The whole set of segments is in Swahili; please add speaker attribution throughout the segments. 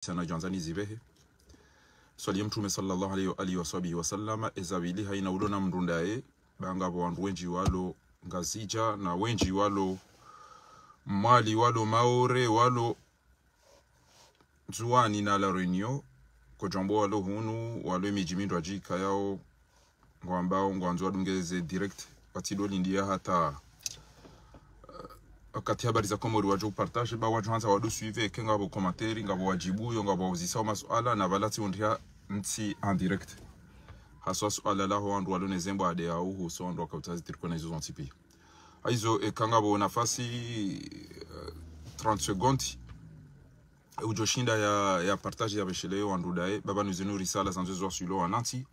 Speaker 1: sana janzani zibehe swali mtume sallallahu alayhi wa sallama ezabili haina udona mrundae banga bantu wenji walo ngazija na wenji walo mali walo maore walo zuani na la reunion ko jambo walo hunu walo emijimindo ajika yao ngwambao ngwanzo adungeze direct patido lindia hata akati habari za komori wajo partage ba wajo hanza wado suive kenga bo commentaire ngabo wajibu yo ngabo uzisa masuala na balati ondia nti en direct haswa suala la ho andu walone zembo ade au huso ndo akautazi tirikona hizo zontipi aizo ekanga bo nafasi 30 secondes ujoshinda ya partage ya besheleo andu dae baba nuzenu risala zanzo sulo ananti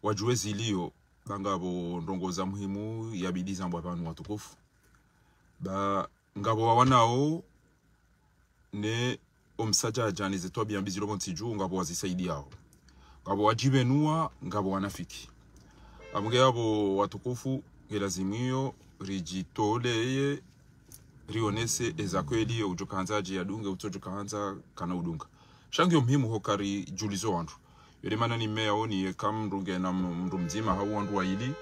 Speaker 1: wajue zilio bangabo ndongoza muhimu ya bidii za mbwapanu watukufu ba ngabo wanao ne omsaja jani zeto biambizi lobo ntiju ngabo wazisaidi yao ngabo wajibenua ngabo wanafiki amge abo watukufu gelazimio rijitoleye rionese ezakweli ujokanzaji yadunge utojokanza kana udunga shangi muhimu hokari julizo wandu yole mana ni mea oni kamrunge na mndu mzima hau wandu waili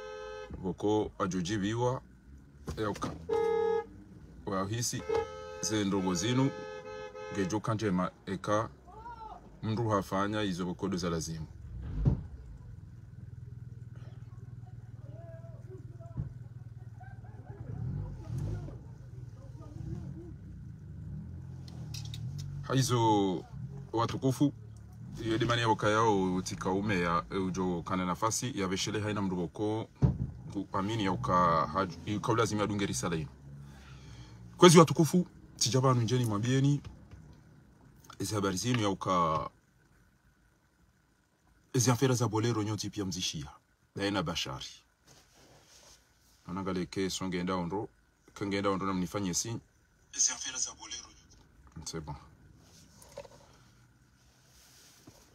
Speaker 1: hoko ajojibiwa euka wahisi ze ndongo zinu gejo kanjema eka mndu hafanya hizo bokodo za lazimu haizo watukufu yedimani ya yao tikaume ya ujo kana nafasi ya beshele haina mndu boko amini ya uka lazima ya dunge risala hino kwezi watukufu tijabanu njeni mwambieni ezi habari zinu ya uka ezi afera za bolero nyoti pia mzishia daena bashari anangale ke songeenda ondo kangeenda ondo na mnifanye si ezi afera za bolero c'est bon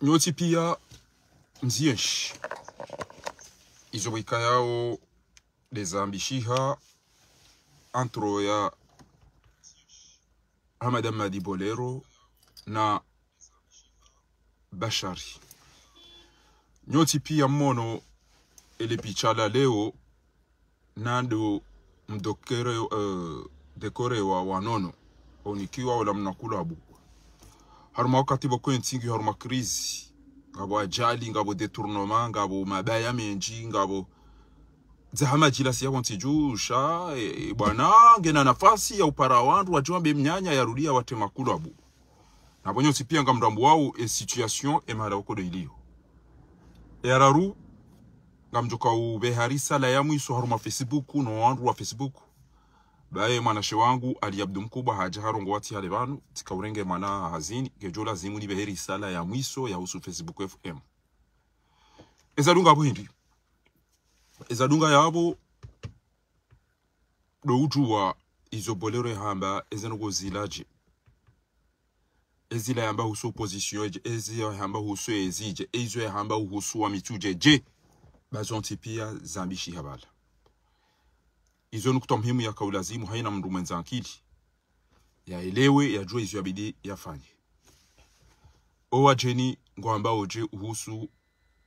Speaker 1: nyoti pia mziesh izo wika yao dezambishiha antro ya Hamada Madi Bolero na Bashari nyoti pia mono ele pichala leo nando mdokere dekore wa wanono onikiwa wala mnakula abu haruma wakati boko ntingi haruma krizi ngabo ajali ngabo detournement ngabo mabaya menji ngabo zahama jilasi ya kontijusha bwana ngena nafasi ya upara wandu wajua mnyanya ya rudia watema kulabu na bonyo sipia ngamdambu wao situation emara okodo ilio eraru ngamjoka ubeharisa la yamu iso haruma Facebook no wandu wa Facebook bae mwanashe wangu Ali Abdu Mkuba haja harongo wati hale banu tikaurenge mana hazini gejola zimu ni beheri sala ya mwiso ya usu Facebook FM ezadunga hapo hindi ezadunga yabo do ujua izo bolero hamba ezenogo zilaje ezila yamba husu position ezi hamba husu ezije ezo hamba husu wa mituje je bazonti pia zambishi habala izo nukta muhimu ya kaulazimu haina mndu mwenza akili ya elewe ya jua izo yabidi yafanye owa jeni ngwamba oje uhusu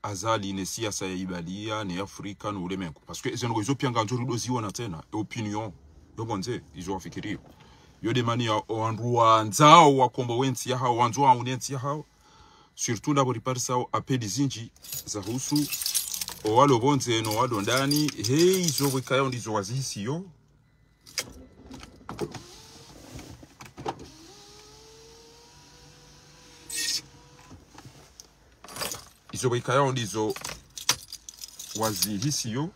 Speaker 1: azali ne siasa ya ibalia ne Afrika no ulemengo parce que ezenogo izo pia nganzo rudoziwa na tena opinion yobonze izo wafikirio yode mani ya oandruwa nzao wakombo wensi ya hao wanzo wa unensi ya hao surtout ndabo riparsa apedi zinji za husu owalo bonze no wado ndani hey izo wikayo ndizo wazisi yo izo wikayo ndizo wazihisi yo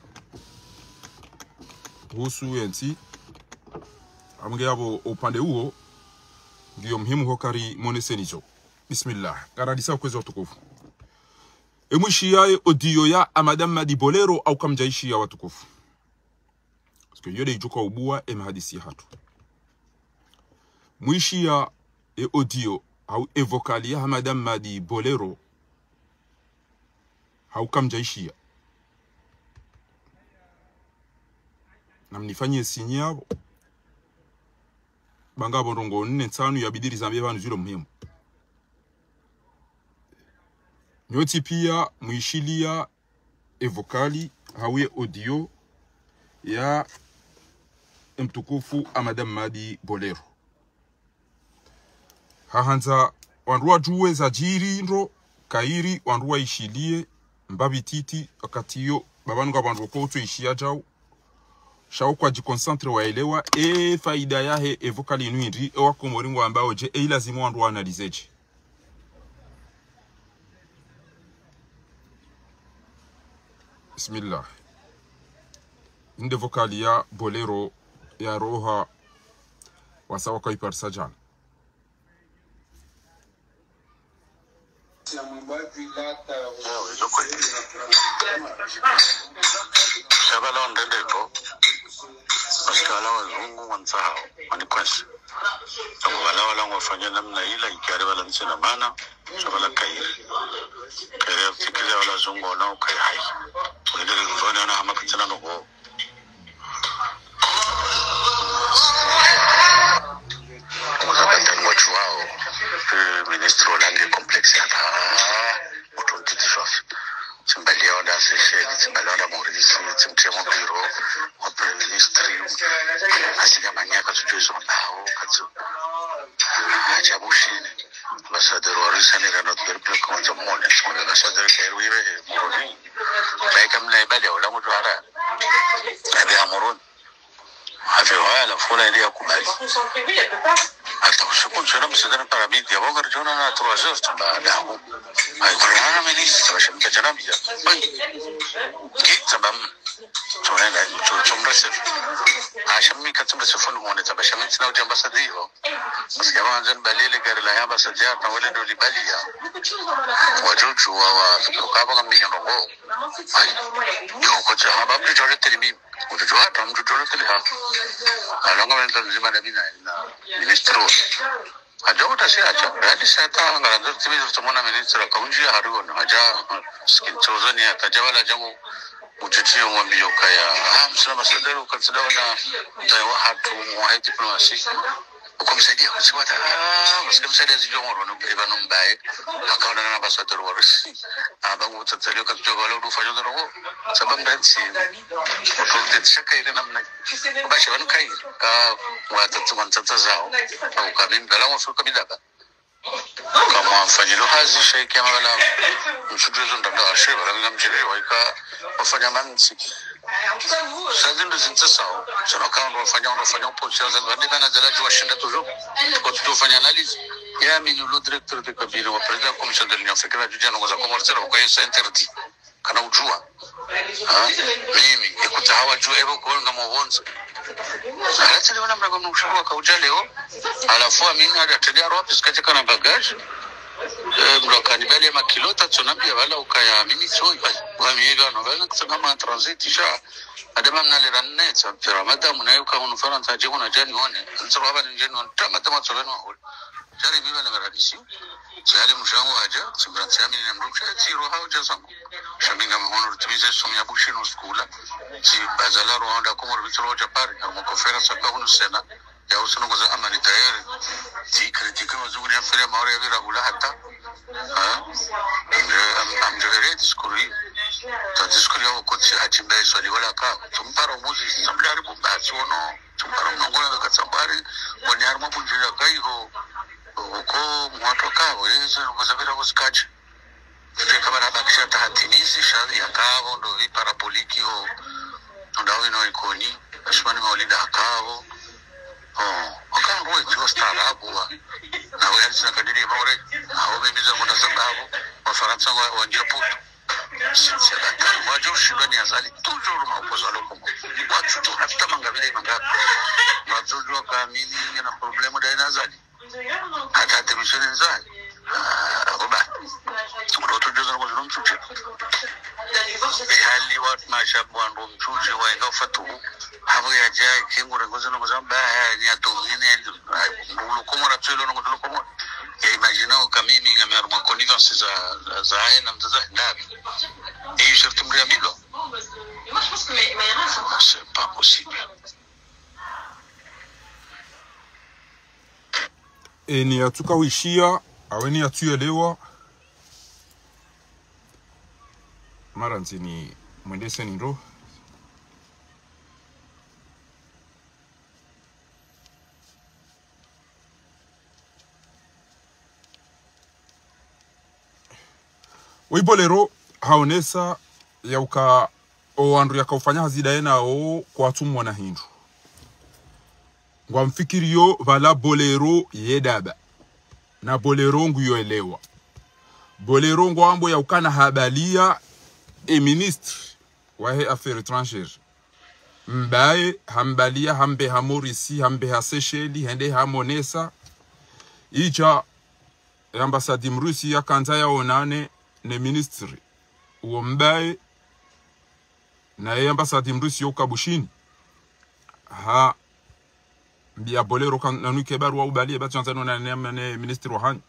Speaker 1: husu enti amge abo upande huo ndio muhimu hokari monesenizo bismillah karadisa kwezo tukufu emwishi yae audio ya Hamada Madi Bolero au kamjaishi ya watukufu parce que yode ijuka ubua emhadisi hatu mwishi ya audio au evokali ya Hamada Madi Bolero au kamjaishi ya na mnifanye sinyabo banga borongo nne tanu ya bidiri zambia banu zilo muhimu Nyoti pia muishilia evokali hawe audio ya mtukufu Amadam Madi Bolero. Hahanza wanrua juwe za jiri nro kairi wanrua ishilie mbabi titi wakati hiyo babanuka wanrua koutu ishia jau shau kwa jikonsantre waelewa faida yahe evokali inuindri wako moringo ambao je lazima wanrua analizeji. Bismillah. Inde vokali ya Bolero ya roha wasawa kwa iparsajan.
Speaker 2: Shabala ondelepo maskala wazungu wansahau wanikwasi wala wafanya namna ila ikiari wala nsina mana shabala kairi fikira wala zungu wanao kai hai ulidiri mfani wana hama katina nuko muzabata mwachu wao ministro lange kompleksi hata utuntiti shofi Timbaliona Seychelles, Timbaliona Maurice, Timtemo Biro, o Prime Ministry, asiga manyaka tujuzo nao katsu. Ajabushini. Ambassador wa Russia ni kana tuperple kwanza mmoja. Ambassador kairiwe Moroni. Baika mna ibali wala mjwara. Abi Amoroni. Hafi wala fula ile yakubali. Hata usiku chana msidana paramidi abo garjona na 3 heures tumbaada. Ai kuna ministro shamka janabia. Ai. Kitabam. Tunaenda tumrese. Ashammi katumrese fulu mone tabashamin sina uji ambassador. Basikiwa anjan balile gari la ambassador na wale ndo libalia. Wajuju wa tukaba kama mingo. Ai. Yo kwa chama mjole telimi. Ujuju hata mjole teli ha. Alonga wenda nzima na bina na ministro. Ajota si acha. Radi sata ngarazo timizo tumona ministro kaunji haruona. Aja skinchozani atajawala jangu ujuji mwambio kaya. Msina masadero katsidawa na mtawa hatu mwahe diplomasi. Ukumsaidia kusiwata. Msikumsaidia zijo moro nubiba numbaye. Makawana na masadero warisi. Abangu utatalio katujo wala udufa jodo rogo. Sababu ndati. Utulite shaka ile namna. Bashi wanu kai. Watatu mantata zao. Au kabimba wafuka bidaba. Kama mfanyilo hazi sheikh wala mshujuzo ndanda ashe wala mjiri waika wafanya mansi. Sasa ndio zintasao. Sio kama wafanya pocha za bandika na daraja washinda toujours. Kwa tutofanya analyse. Ya minulo directeur de cabinet wa president commission de l'Union africaine du dialogue za commercial kwa hiyo interdit. Kana ujua. Mimi ikuta hawa juu ebo kuonga mwonzo. Hata leo namna kama mshahara kauja leo. Alafu mimi hadi atedia ropi sikacheka na bagage. Mlokani bale makilota tunambia wala ukaya mimi sio kwa miega no wala kusema transit sha adama mnalera net mpira madam nayo kama unafanya taje kuna jani one ntsoro hapa ni jani one tama tsoleno hol jari biba na radisi jali mshango haja simransi yami ni mrusha zero haja sangu shaminga mhono tumize somya bushino skula si bazala rwanda komor bitro japari na conference kwa hunu sena ya usunu kwa amani tayari si kritika mazuri ya fere maore ya vira hula hata amjere diskuri ta diskuri ya koti hachimbe swali wala ka tumpara muzi samlari bumbazi wono tumpara mnongola katsambari wani harma bunjira kairo uko mwatoka weza kuzabira kuzikaje tuje kama na bakisha tahatimizi shari ya kawo ndo viparapoliki ho ndawi no ikoni ashmani maulinda akawo wakanguwe tiwa starabu na wewe alisina kadiri maure hao mimiza kuna sababu wafaransa wanjira puto sisi hata wajoshi ndani ya zali toujours maopozo alokomo watu tu hata mangabile mangapi watu kamili na problemu da inazali hata temishoni nzali roba mtoto jozo na mjumbe mchuche hali watu mashabu ndo mchuche wainga fatu hapo ya jai kingure ngozo na mzamba ni atumine ngulukomo na tselo na ngulukomo ya imaginao kamimi ngameruma connivence za na mtaza ndabi et je te mria milo c'est pas possible.
Speaker 1: Ni atuka wishia aweni atuelewa mara nzini mwendese ndo Wibolero haonesa yauka oandu yakaufanya hazidaena o kwa tumwa na hindu. Ngwa mfikirio vala bolero yedaba. Na bolero nguyo elewa. Bolero ngwambo yaukana habalia ministre wahe affaires étrangères. Mbaye hambalia hambe hamorisi hambe hasesheli hende hamonesa. Icha ambasadi mrusi ya kanza ya onane ne ministre uo mbaye na ye ambasadi mrusi yoka bushini ha mbia bolero kan nanuke barua ubali ba tsanzano na ne ministre wahani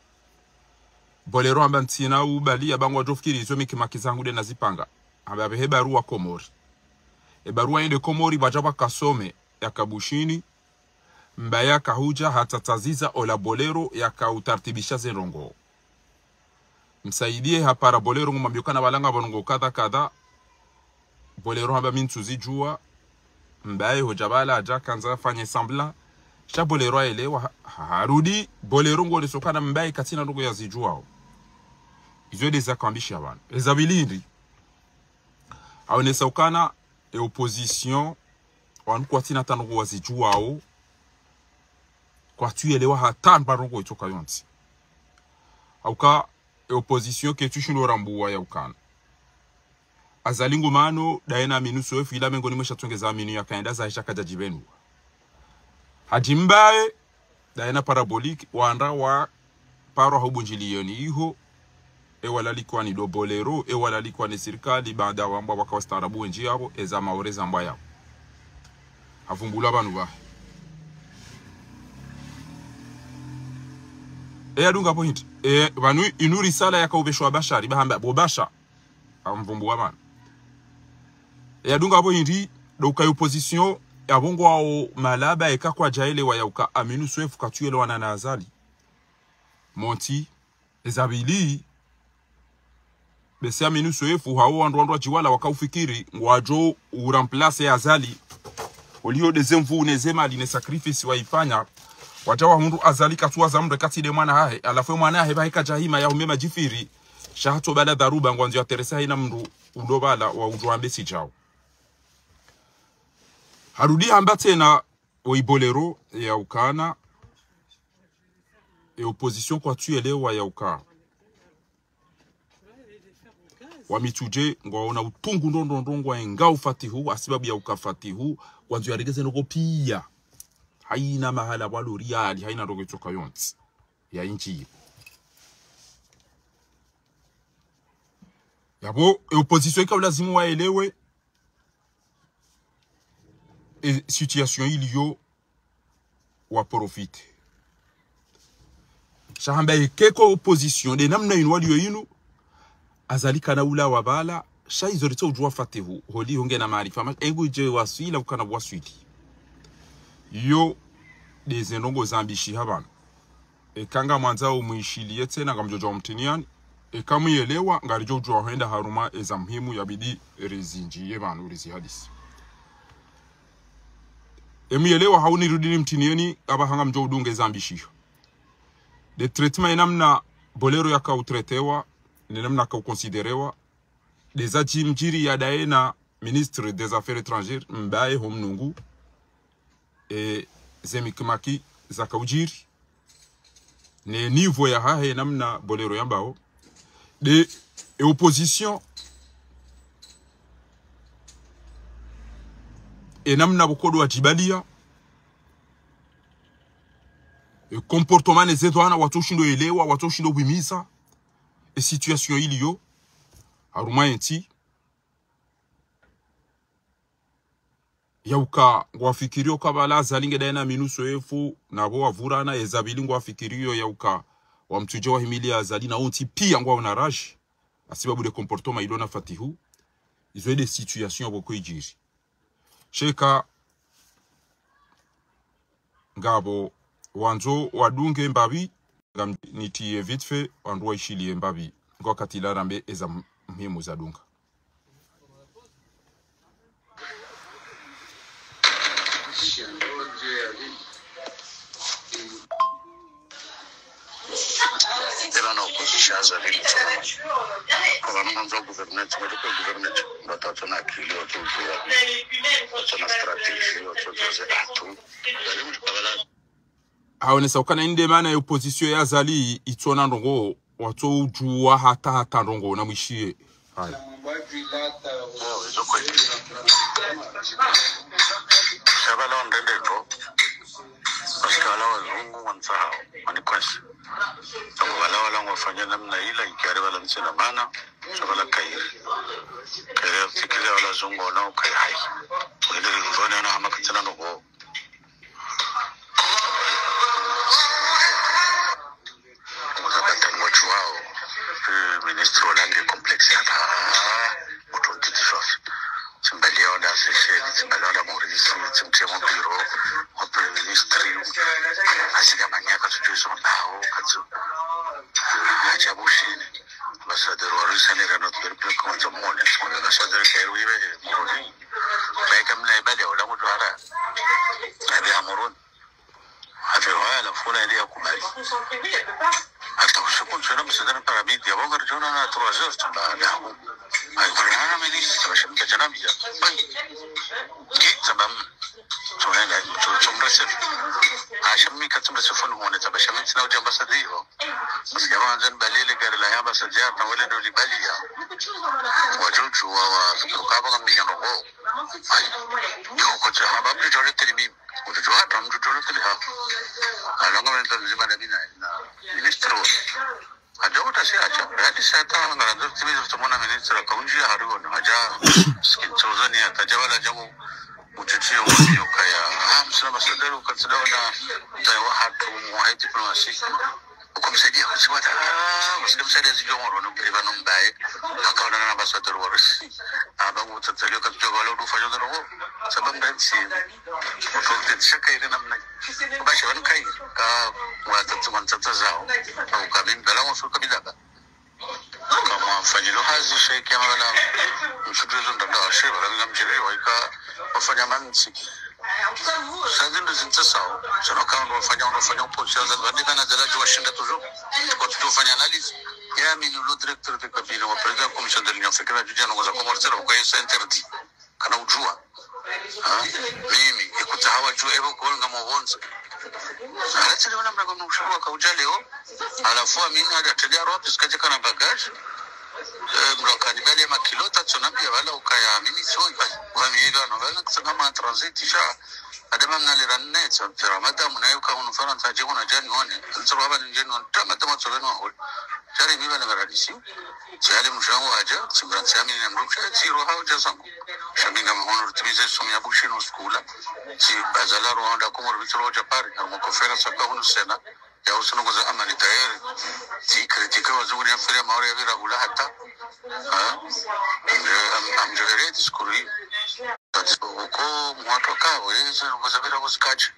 Speaker 1: bolero amba ntina ubali abangwa jofikiri izo mikimaki de nazipanga amba he barua Komori barua inde Komori bajaba kasome ya kabushini mbaya kahuja hatataziza ola bolero ya kautartibisha zerongo msaidie hapara bolero ngumambiokana balanga bonongo kadha bolero hamba mintuzi jua mbaye hojabala aja kanza fanye sambla sha bolero elewa harudi bolero ngole sokana mbaye katina ndogo ya zijuao izo deza kambisha bana ezabilindi aonesa ukana opposition wanu kwa tina tanogo wa zijuao kwa tuelewa hatan barongo itoka yonti auka opposition ke tushindo rambuwa ya ukana azalingu mano daena minuso efu ila mengo nimesha tongeza minu ya kaenda za ishaka jajibenu hajimbae daena parabolique wanda wa paro hubunjilioni iho wala likuwa ni do bolero wala likuwa ni serikali baada wamba wakawastarabu nji yabo eza maoreza mbaya hafumbula banu ba adunga point banu inuri sala yakaubeshwa bashari bahamba bobasha amvumbu wa bana adunga point do ka opposition abongo ao malaba ekakwa jaile wa yauka aminu swefu katuele wana na azali monti ezabili besi aminu swefu hao wandu jiwala wakaufikiri ngwajo uramplace azali olio dezemvu nezema line sacrifice waifanya wajawa hundu azali katuwa zamre kati de mwana hahe alafu mwana hahe bahika jahima ya umema jifiri shahato bala dharuba ngwanzo ya teresa haina mndu undobala wa ujuambesi jao harudi hamba tena oibolero ya ukana opposition kwa tuelewa ya uka wamituje ngwaona utungu ndondondongwa engau fatihu asibabu ya ukafatihu kwanzo ya regeze noko pia haina mahala walo riali haina ndogo itoka yonti ya inchi yabo opposition ika lazimu waelewe situation ilio wa profite shahamba ekeko opposition de namna inwali yo inu azalika na ula wabala shaizo rito ujua fatihu holi honge na maarifa engu je waswila ukana waswili yo dezenongo zambishi habana kanga mwanzao muishilie tena ngamjojo mtiniani kamuyelewa ngarijo ujua huenda haruma eza muhimu yabidi rezinji yebanu rizi hadisi emuyelewa hauni rudini mtiniani abahanga mjo udunge zambishi de traitement inamna bolero yaka utretewa nenamna ka ukonsiderewa des ajimjiri ya daena ministre des affaires étrangères mbaye homnungu zemikmaki zakaujiri ne niveau ya hahe namna bolero yambao de opposition namna bokodo wajibalia comportement nezedwana watoshindo elewa watoshindo bimisa situation ilio haruma enti yauka ngwafikirio kabala zalinge daena minuso efu nabo wavurana ezabili ngwafikirio yauka wamtuje wa himilia azali na onti pia ngwa ona raji asibabu de comportement ilona fatihu izo de situation boko ijiri sheka ngabo wanzo wadunge mbabi nitiye vite fait wandu waishilie mbabi ngwa katila rambe eza muhimu za dunga
Speaker 2: shaza lini tuna kwa mwanzo government medical government watoto na akili watoto na strategy watoto zetu
Speaker 1: haonesa ukana inde maana ya opposition ya zali itona ndongo watu ujua hata ndongo na mwishie haya
Speaker 2: shabala ndendeko Paskala wazungu wansahau wanikwesi sababu wala wafanya namna ile ikiari wala msina maana shabala kairi fikiri wala zungu wanao kai hai wile rivone wana hama katina nuko wakata mwachu wao ministro walangi kompleksi hata utuntiti shofi Simbalia wada sesheli, simbalia wada morisi, simtemo biro, wapre ministri, asiga manyaka tujuzo mbao, katsu ajabu shini. Ambasadero wa Rusia nira not very quick on the morning. When the Sadar Kaiwe Moroni, make a mnabali or Lamuara, and the Amoron. Have you had a full idea of Kumari? After Sukunam Sudan Parabit, the Vogar Jonah to resist to Badahu. I am minister of Janabia. Get them to end to some receipt. I shall make a some phone one at a Bashamit now Jambasadivo. Muscavan and Balili Garilla Basadia, Tawele do Libalia. Wajuju was to cover me on the wall. You could have a majority of me. Would you have come to her? Along with the Zimanabina minister. I don't say that is Satan and other things of the Mona Minister of Conji Haru and Haja, Skin Chozania, Tajavala Jamu, Uchichi, Yokaya, Hamson, Ambassador, consider that had to more diplomacy. Comsadia was what was said as you want to give an by account an ambassador was about to tell you to go for the war. Some bands in Shaka in a Bashan Kai, was at Tazao, coming below for Kabidaka. Come on, Fanilo has the shake Yamala, should resume the Dashi, or Namjiri, or Fanyamansi. Suddenly, in the south, so no count of Fanyan Pochas and Vatican as the Lodge Washington to do Fanyalis. Yamin, director of the Cabino, President Commission of Secretary was a commercial of Quay Center. Kanujua. Mimi, you could have a Jew ever calling them once. Let's see when I'm going to show a Kaujalio. Alafu Mina, the Tedarop is Kajakana Bagage. Mrokanibali makilota tsunami wala ukaya mimi so wamiega novela kusema transit isha adama mnalira net ramada mnayuka unufana tajibu na jani one nsoro njeni on tamata matsoleno hol jari mimi na radisi chale mshango haja simransi amini na mrusha zero hauja zangu shaminga mhono rutimize somya bushino skula si bazala rwanda komor bitro japari na kofera saka hunu sena ya usuno goza amani tayari si kritika wazuri ya fere maore ya viragula hata amjogere diskuri uko mwato kawo yezo goza vira goskaje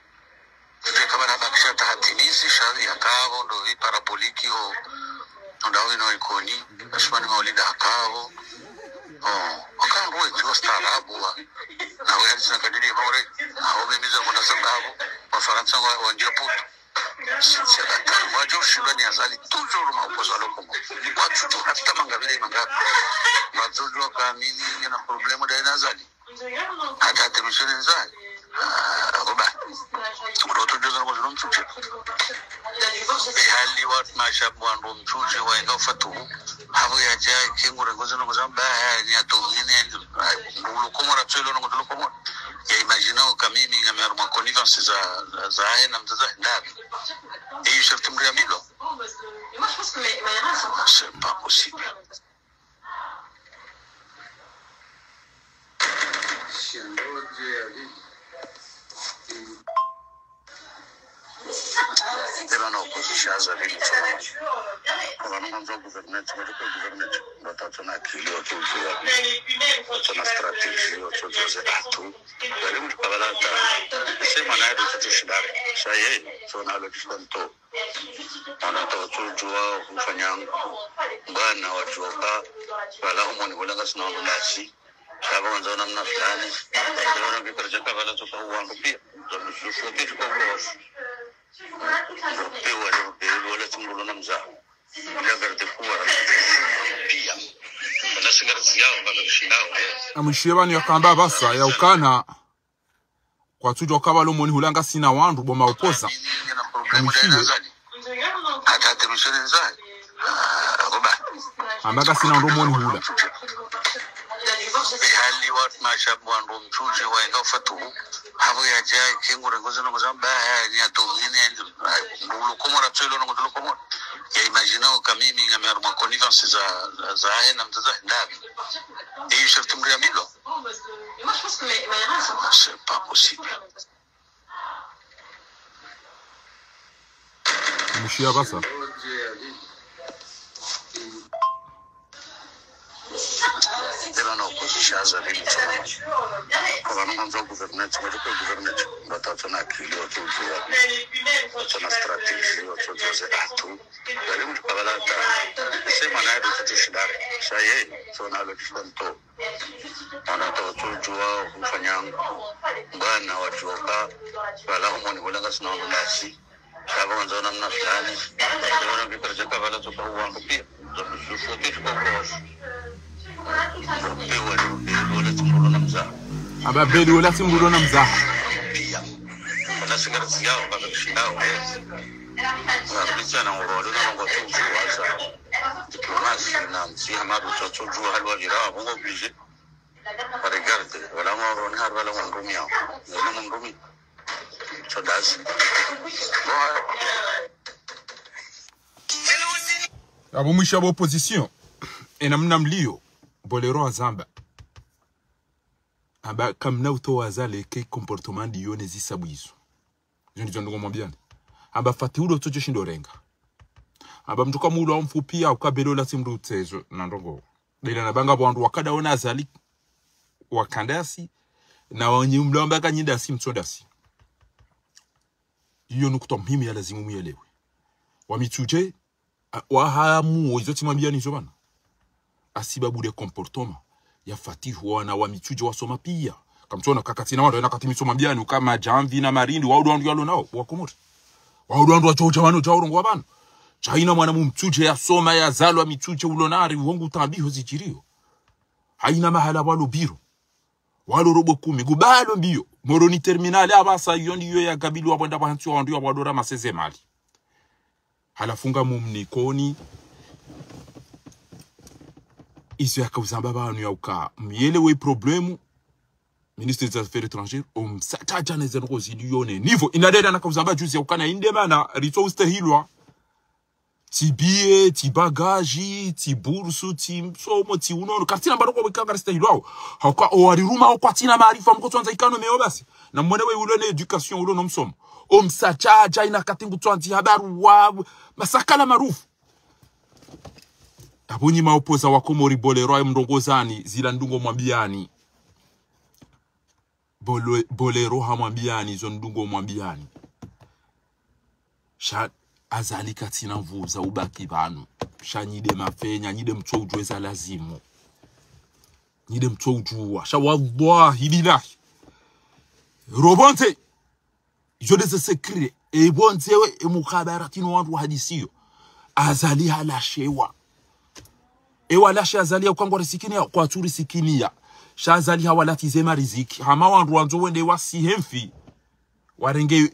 Speaker 2: kama na bakisha tahatinisi shavi ya kawo ndo paraboliki ho ndawi no ikoni ashmani maulida kawo wakanruwe tiwa starabu na wewe sina kadiri maore au mimiza kuna sababu wa Faransa wa njaputo Wajo shulani azali toujours maopoza lokomo. Watu tu hata mangabile mangapi. Watu waka mimi na problemu da inazali. Hata temishoni nzali. Oba. Watu joza na wazuru mchuche. Hali watu mashabu wandu mchuche wa ingafatu. Habu ya jai kingura goza na mzamba ni atomine lokomo rapselo na lokomo. Ya imaginao kamimi ngameruma connivence za aina mzaza ndabi. Et je suis tombé à Milo. C'est pas possible. Della no, così shaza lini tuna. Kwa mwanzo government medical government watoto na akili watoto na strategy watoto zetu. Bali mtu kabalata sema na ndio tushindane. Sasa so na legislator wanatoa jua kufanya bana wajoka wala humoni wala ngasina ndasi. Sababu wanzo namna fulani. Ndio ndio wala tuta uwango pia. Ndio kwa boss. Pewa wale tumbulo na mza
Speaker 1: Amshiyebani yakamba basa ya ukana kwa tujo kabalo moni hulanga sina wandu boma opoza amshiye ambaga sina ndo moni hula
Speaker 2: hali watu mashabu ndo mchuje waenga fatu hapo ya jai kingure ngozo no zamba ni atomineulukomora tselo noulukomora ya imaginao kama mimi ngameruma connivence za hena mtaza ndabi et je te mria milo c'est pas possible
Speaker 1: mshia basa
Speaker 2: era no position za lini kwa mwanzo government medical government batatona kilo tujua tuna strategy tuzoze atu bali mtukabalata sema na ndio tushidare sahi tuna lo kifonto ana tujua kufanya bana wachoka wala homoni wala sina ndasi sababu ndio namna fulani ndio kiproje wala tukaua pia
Speaker 1: aba beli wala timbulo na mzaha
Speaker 2: wala sigarati yao baba shindao na ngoro na ngo tujua sa diplomasi na msia madu tujua halwa jira bongo oblige regarde wala ngoro ni harwala ngumi yao na ngumi so das
Speaker 1: abo mwisha ba opposition enamna mlio bolero azamba aba kamna uto azale ke comportement di yone zisabuizo ndio ndo ngomwambia aba fati ulo tojo shindo renga aba mtuka mulo amfupia ukabelo la timru utsezo na ndongo dela na banga bwandu wakada ona azali wakandasi na wanyi mlomba kanyinda si mtsondasi hiyo nukuto mhimi ya lazima muelewe wamituje wahamu izoti mwambia nizo bana asibabu de comportement ya fatihu wana wamituje wasoma pia kamtona kakatina wando na katimiso mwambiani kama jamvi na marindi waudu wandu yalo nao wakomori waudu wandu wachocha wano chauro ngwa bana chaina mwana mumtuje ya soma ya zalwa mituje ulonari wongu tabiho zichirio haina mahala walo biro walo robo 10 gubalo mbio moroni terminale abasa yondi yo ya gabilu wabanda bahantu wandu ya wadora maseze mali halafunga mumnikoni iso ya kauzamba banu ya uka miele we problemu ministre des affaires étrangères sataja neze ngo ziliyone nivo inadeda na kauzamba juzi ya ukana inde mana rito ustehilwa tibie tibagaji tibursu timsomo ti unono katina baroko wikanga ristehilwa hauka owariruma okwatina maarifa mkotonza ikano meo basi na mwene we ulone education ulono msomo omsachaja ina katingu twanzi habaru wa masakala marufu abunyi maopoza wakomori bolero mndongozani zila ndungo mwambiani bolero hamwambiani zo ndungo mwambiani sha azali katina mvuza ubaki banu sha nyide mafenya nyide mtsoujwe za lazimu nyide mtsoujwa sha wallahi billahi robonte je des secrets et bonzewe emukhabaratino wandu hadisiyo azali halashewa ewa lashe azali ukangwa risikini kwa turi sikinia sha azali hawalati zema riziki hama wandu wanzo wende wasihemfi warenge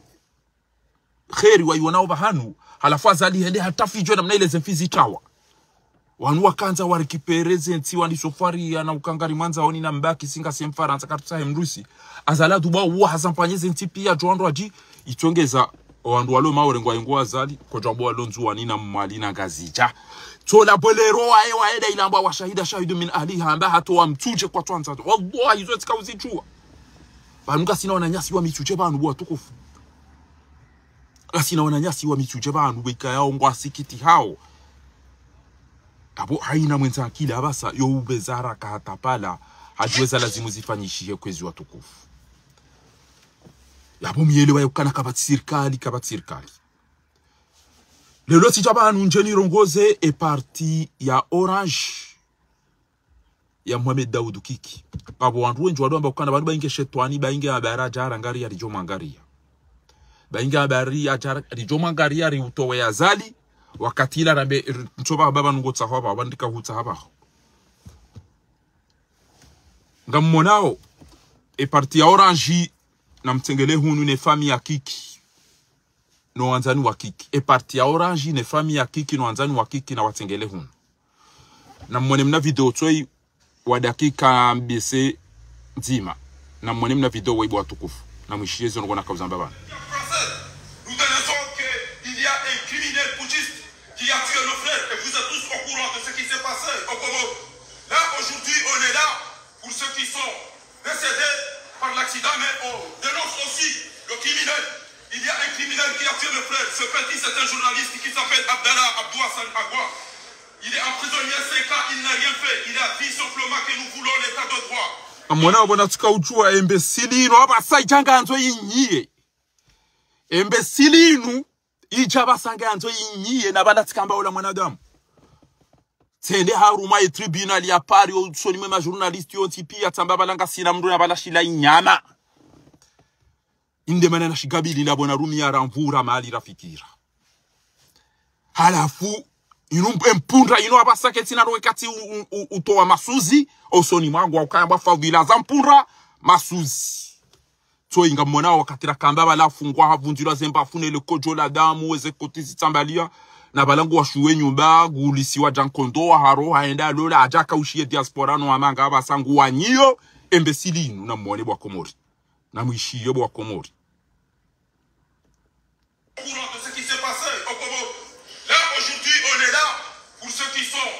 Speaker 1: kheri wayonao bahanu halafu azali hende hatafijwe namna ile zemfizi tawa wanu wakanza warikipereze nti wandi sofari na ukangari manza oni na mbaki singa semfaransa katusa hemrusi azala duba uwa hazampanyeze nti pia joando aji itongeza wandu walo maorengwa ingwa azali kwa jambo walonzu wanina mmali na gazija tola bolero waeda ilamba wa shahidu min ahliha amba hato wa mtuje kwa twanza wallahi hizo tikauzijua banuka sina wananyasi wa mituje banu bwa tukufu asina wananyasi wa mituje banu beka yao ngwa sikiti hao abo haina mwenza akili abasa yo ubezara kahatapala hajweza lazimu zifanyishie kwezi watukufu yabo mielewa yokana kabati sirikali lelo tijabanu njeni rongoze e parti ya Orange ya Mohamed Daoud Kiki abo wandu wenju wadamba ukana bandu bainge shetwani bainge abara jara ngari ya rijo mangaria bainge abari ya jara rijo mangaria ri utowe azali wakati la rabe nchoba baba ngotsa hwa baba ndika hutsa haba ngamonao e parti ya Orange na mtengele hunu ne famille ya Kiki no wanzani wa Kiki e parti ya Orange ne famille ya Kiki no wanzani wa Kiki na watengele hunu na mwone mna video toi wa dakika mbese nzima na mwone mna video waibu watukufu na mwishiezi ongo na kauza mbaba.
Speaker 3: Nous dénonçons qu'il y a un criminel putschiste qui a tué nos frères et vous êtes tous au courant de ce qui s'est passé au Congo. Là aujourd'hui on est là pour ceux qui sont décédés par l'accident, mais on dénonce aussi le criminel. Il y a un criminel qui a tué mes frères. Ce petit, c'est un journaliste qui s'appelle Abdallah Abdou Hassan Agua. Il est emprisonné 5 ans, il n'a rien fait. Il a dit simplement que nous voulons l'état de droit.
Speaker 1: Amona wabona tuka ujua embesilinu wapa saijanga anzo yinyiye. Embesilinu ijaba sanga anzo yinyiye na banda tikamba ula mwanadamu. Tende haruma e tribunal ya pari o soni mema journaliste yo tipi ya tamba balanga sina mdu na bala shila inyama. Inde manana shigabili na bona rumi ya ramvura mali rafikira. Halafu mpundra ino abasake tina roekati utoa masuzi osoni mwangu wakamba favila za mpundra masuzi to inga mona wakatira kamba bala fungwa havunjira zemba fune le kojo la damu weze kotizi tambalia na balangu washuwe nyumba gulisi wa jankondo wa haro haenda lola ajaka ushie diaspora no amanga abasangu wanyiyo embesilinu na mwone bwa Komori na mwishiyo bwa Komori.
Speaker 3: Ceux qui sont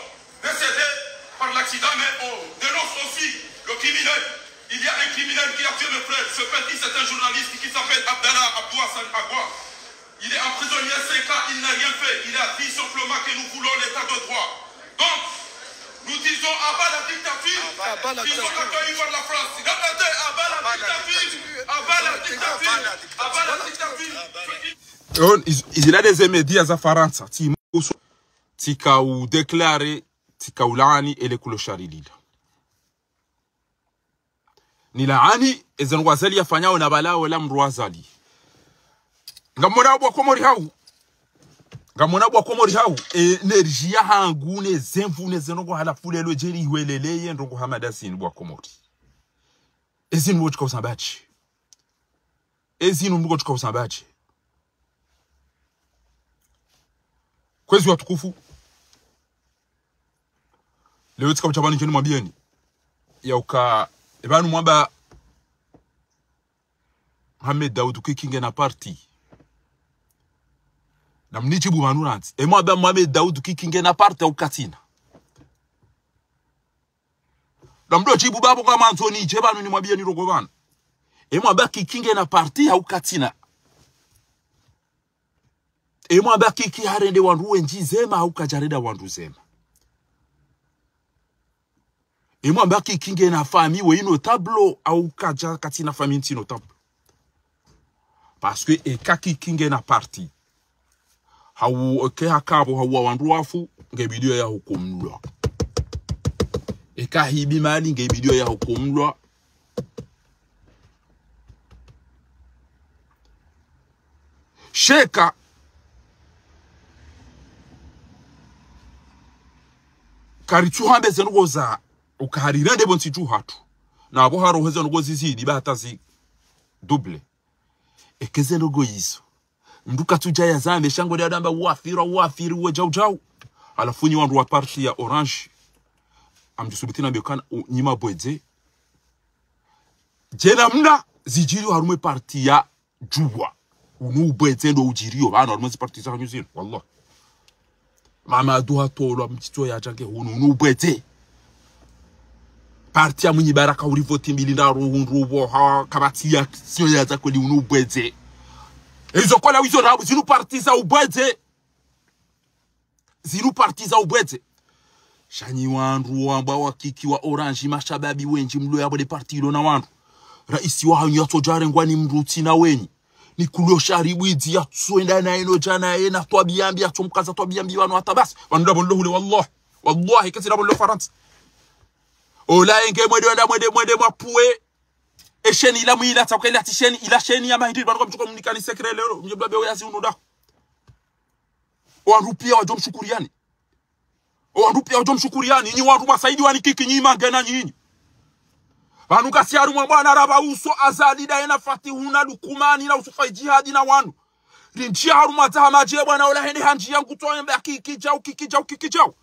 Speaker 3: décédés par l'accident, mais on dénonce aussi le criminel. Il y a un criminel qui a tué mes frères. Ce petit, c'est un journaliste qui s'appelle Abdallah Abdou Hassan Agua. Il est emprisonné 5 ans, il n'a rien fait. Il a dit simplement que nous voulons l'état de droit. Donc, nous disons abat la dictature. Ils ont accueilli par la France. Regardez, abat la dictature. Abat la dictature. Abat la dictature.
Speaker 1: Il a des médias à Faransa. Tika u deklare, tika u laani ele kuloshari lila. Ni laani ezen wazali ya fanyao na bala wala mruazali. Ngamona abwa Komori hau. Ngamona abwa Komori hau. Energia hangune zemvune zenongo halafule lo jeri iweleleye ndongo hamadasi nubwa Komori. Ezinu mwochika usambachi. Ezinu mwochika usambachi. Kwezi watukufu. Leo tika mchabani njeni mwabieni. Ya uka ebanu mwamba Mohamed Daoud Kikinge na parti. Na mnichibu manuranti. E mwamba Mohamed Daoud Kikinge na parti ya ukatina. Na mdo chibu babu kama Anthony Jebanu ni mwabieni rogovana. E mwamba Kikinge na parti ya ukatina. E mwamba Kiki harende wanruwe njizema au kajareda wanru zema. E mwamba Kikinge na fami we ino tablo au kaja katina fami ntino tablo. Parce que e kaki Kinge na parti. Hau ke hakabo hau wanru wafu ngebidio ya hukumlwa. E kahibi mali ngebidio ya hukumlwa. Sheka karichu hambe zenugo za ukaharirende bonsi chu hatu na abo haro heze nugo zizidi batazi double ekeze nugo yizo nduka tujaya zambe shango ya damba wafiri we jau alafunyi wandu wa parti ya Orange amjusubitina bekana nyima bweze jena mna zijiri harume parti ya Juwa unu bweze ndo ujiriyo bana harume parti za nyuzini wallah mama duha tolo mtito ya jange unu bweze parti ya mwenye baraka urivoti mbilinda rubo ha kabati ya sio ya za kweli unu bweze ezo kola wizo rabu zinu parti za ubweze zinu parti za ubweze shanyi wandu wamba wakiki wa Orange mashababi wenji mlo yabo de parti ilo na wandu raisi wa hanyu yatojare ngwani mruti na weni ni kulio sharibu idi ya tsuenda na ino jana ena toa biyambi ya chumkaza toa biyambi wanu atabas wanu dabo lohule wallahi kasi dabo lo farant ola enge mwede mwapuwe esheni ila mwila takwa ila sheni ya mahidi wanu kwa mchuko mnikani sekre leo mjeblabe oyazi unuda wandu pia wajo mshukuriani. Wandu pia wajo mshukuriani. Nyi wandu masaidi wanikiki nyi mangena nyinyi. Wanu kasiaru mwabana raba uso azali da ena fatihuna lukumani na usufai jihadi na wanu. Rinjia haru mataha majebwa na ula hende hanji yangu toa mbe kikijau.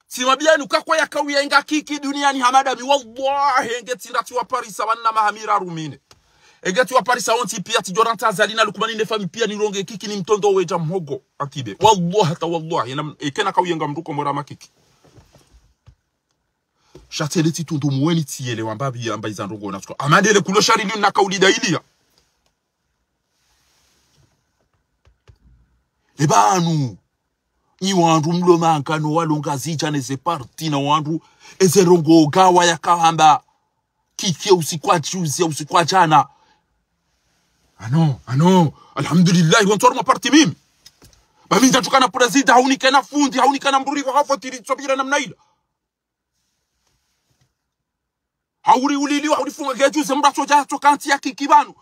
Speaker 1: Simabia nukakwa ya kawia inga kiki duniani hamadami. Wallahi engeti ndati wa Parisa wana mahamira rumine. Engeti wa Parisa wanti pia tijoranta azali na lukumani nefami pia nironge kiki ni mtondo weja mhogo akibe. Wallahi hata wallahi. Ekena kawia nga mruko morama kiki. Shateleti tundu muweni tiyele wambabi ya mba izanrongo na tuko. Amadele kulo sharili na kaulida ilia. Ebanu. Ni wandu mlo mankano walonga zicha neze parti na wandu. Eze rongo gawa ya kahamba. Kiki usikwa jana. Ano. Alhamdulillah. Wantoru maparti mimi. Baminja tukana prezida haunike na fundi. Haunike na mruri kwa hafatiri sobira na mnaida. Hauri uliliwa haulifunga gejuze mraso jato kanti ya kikibanu.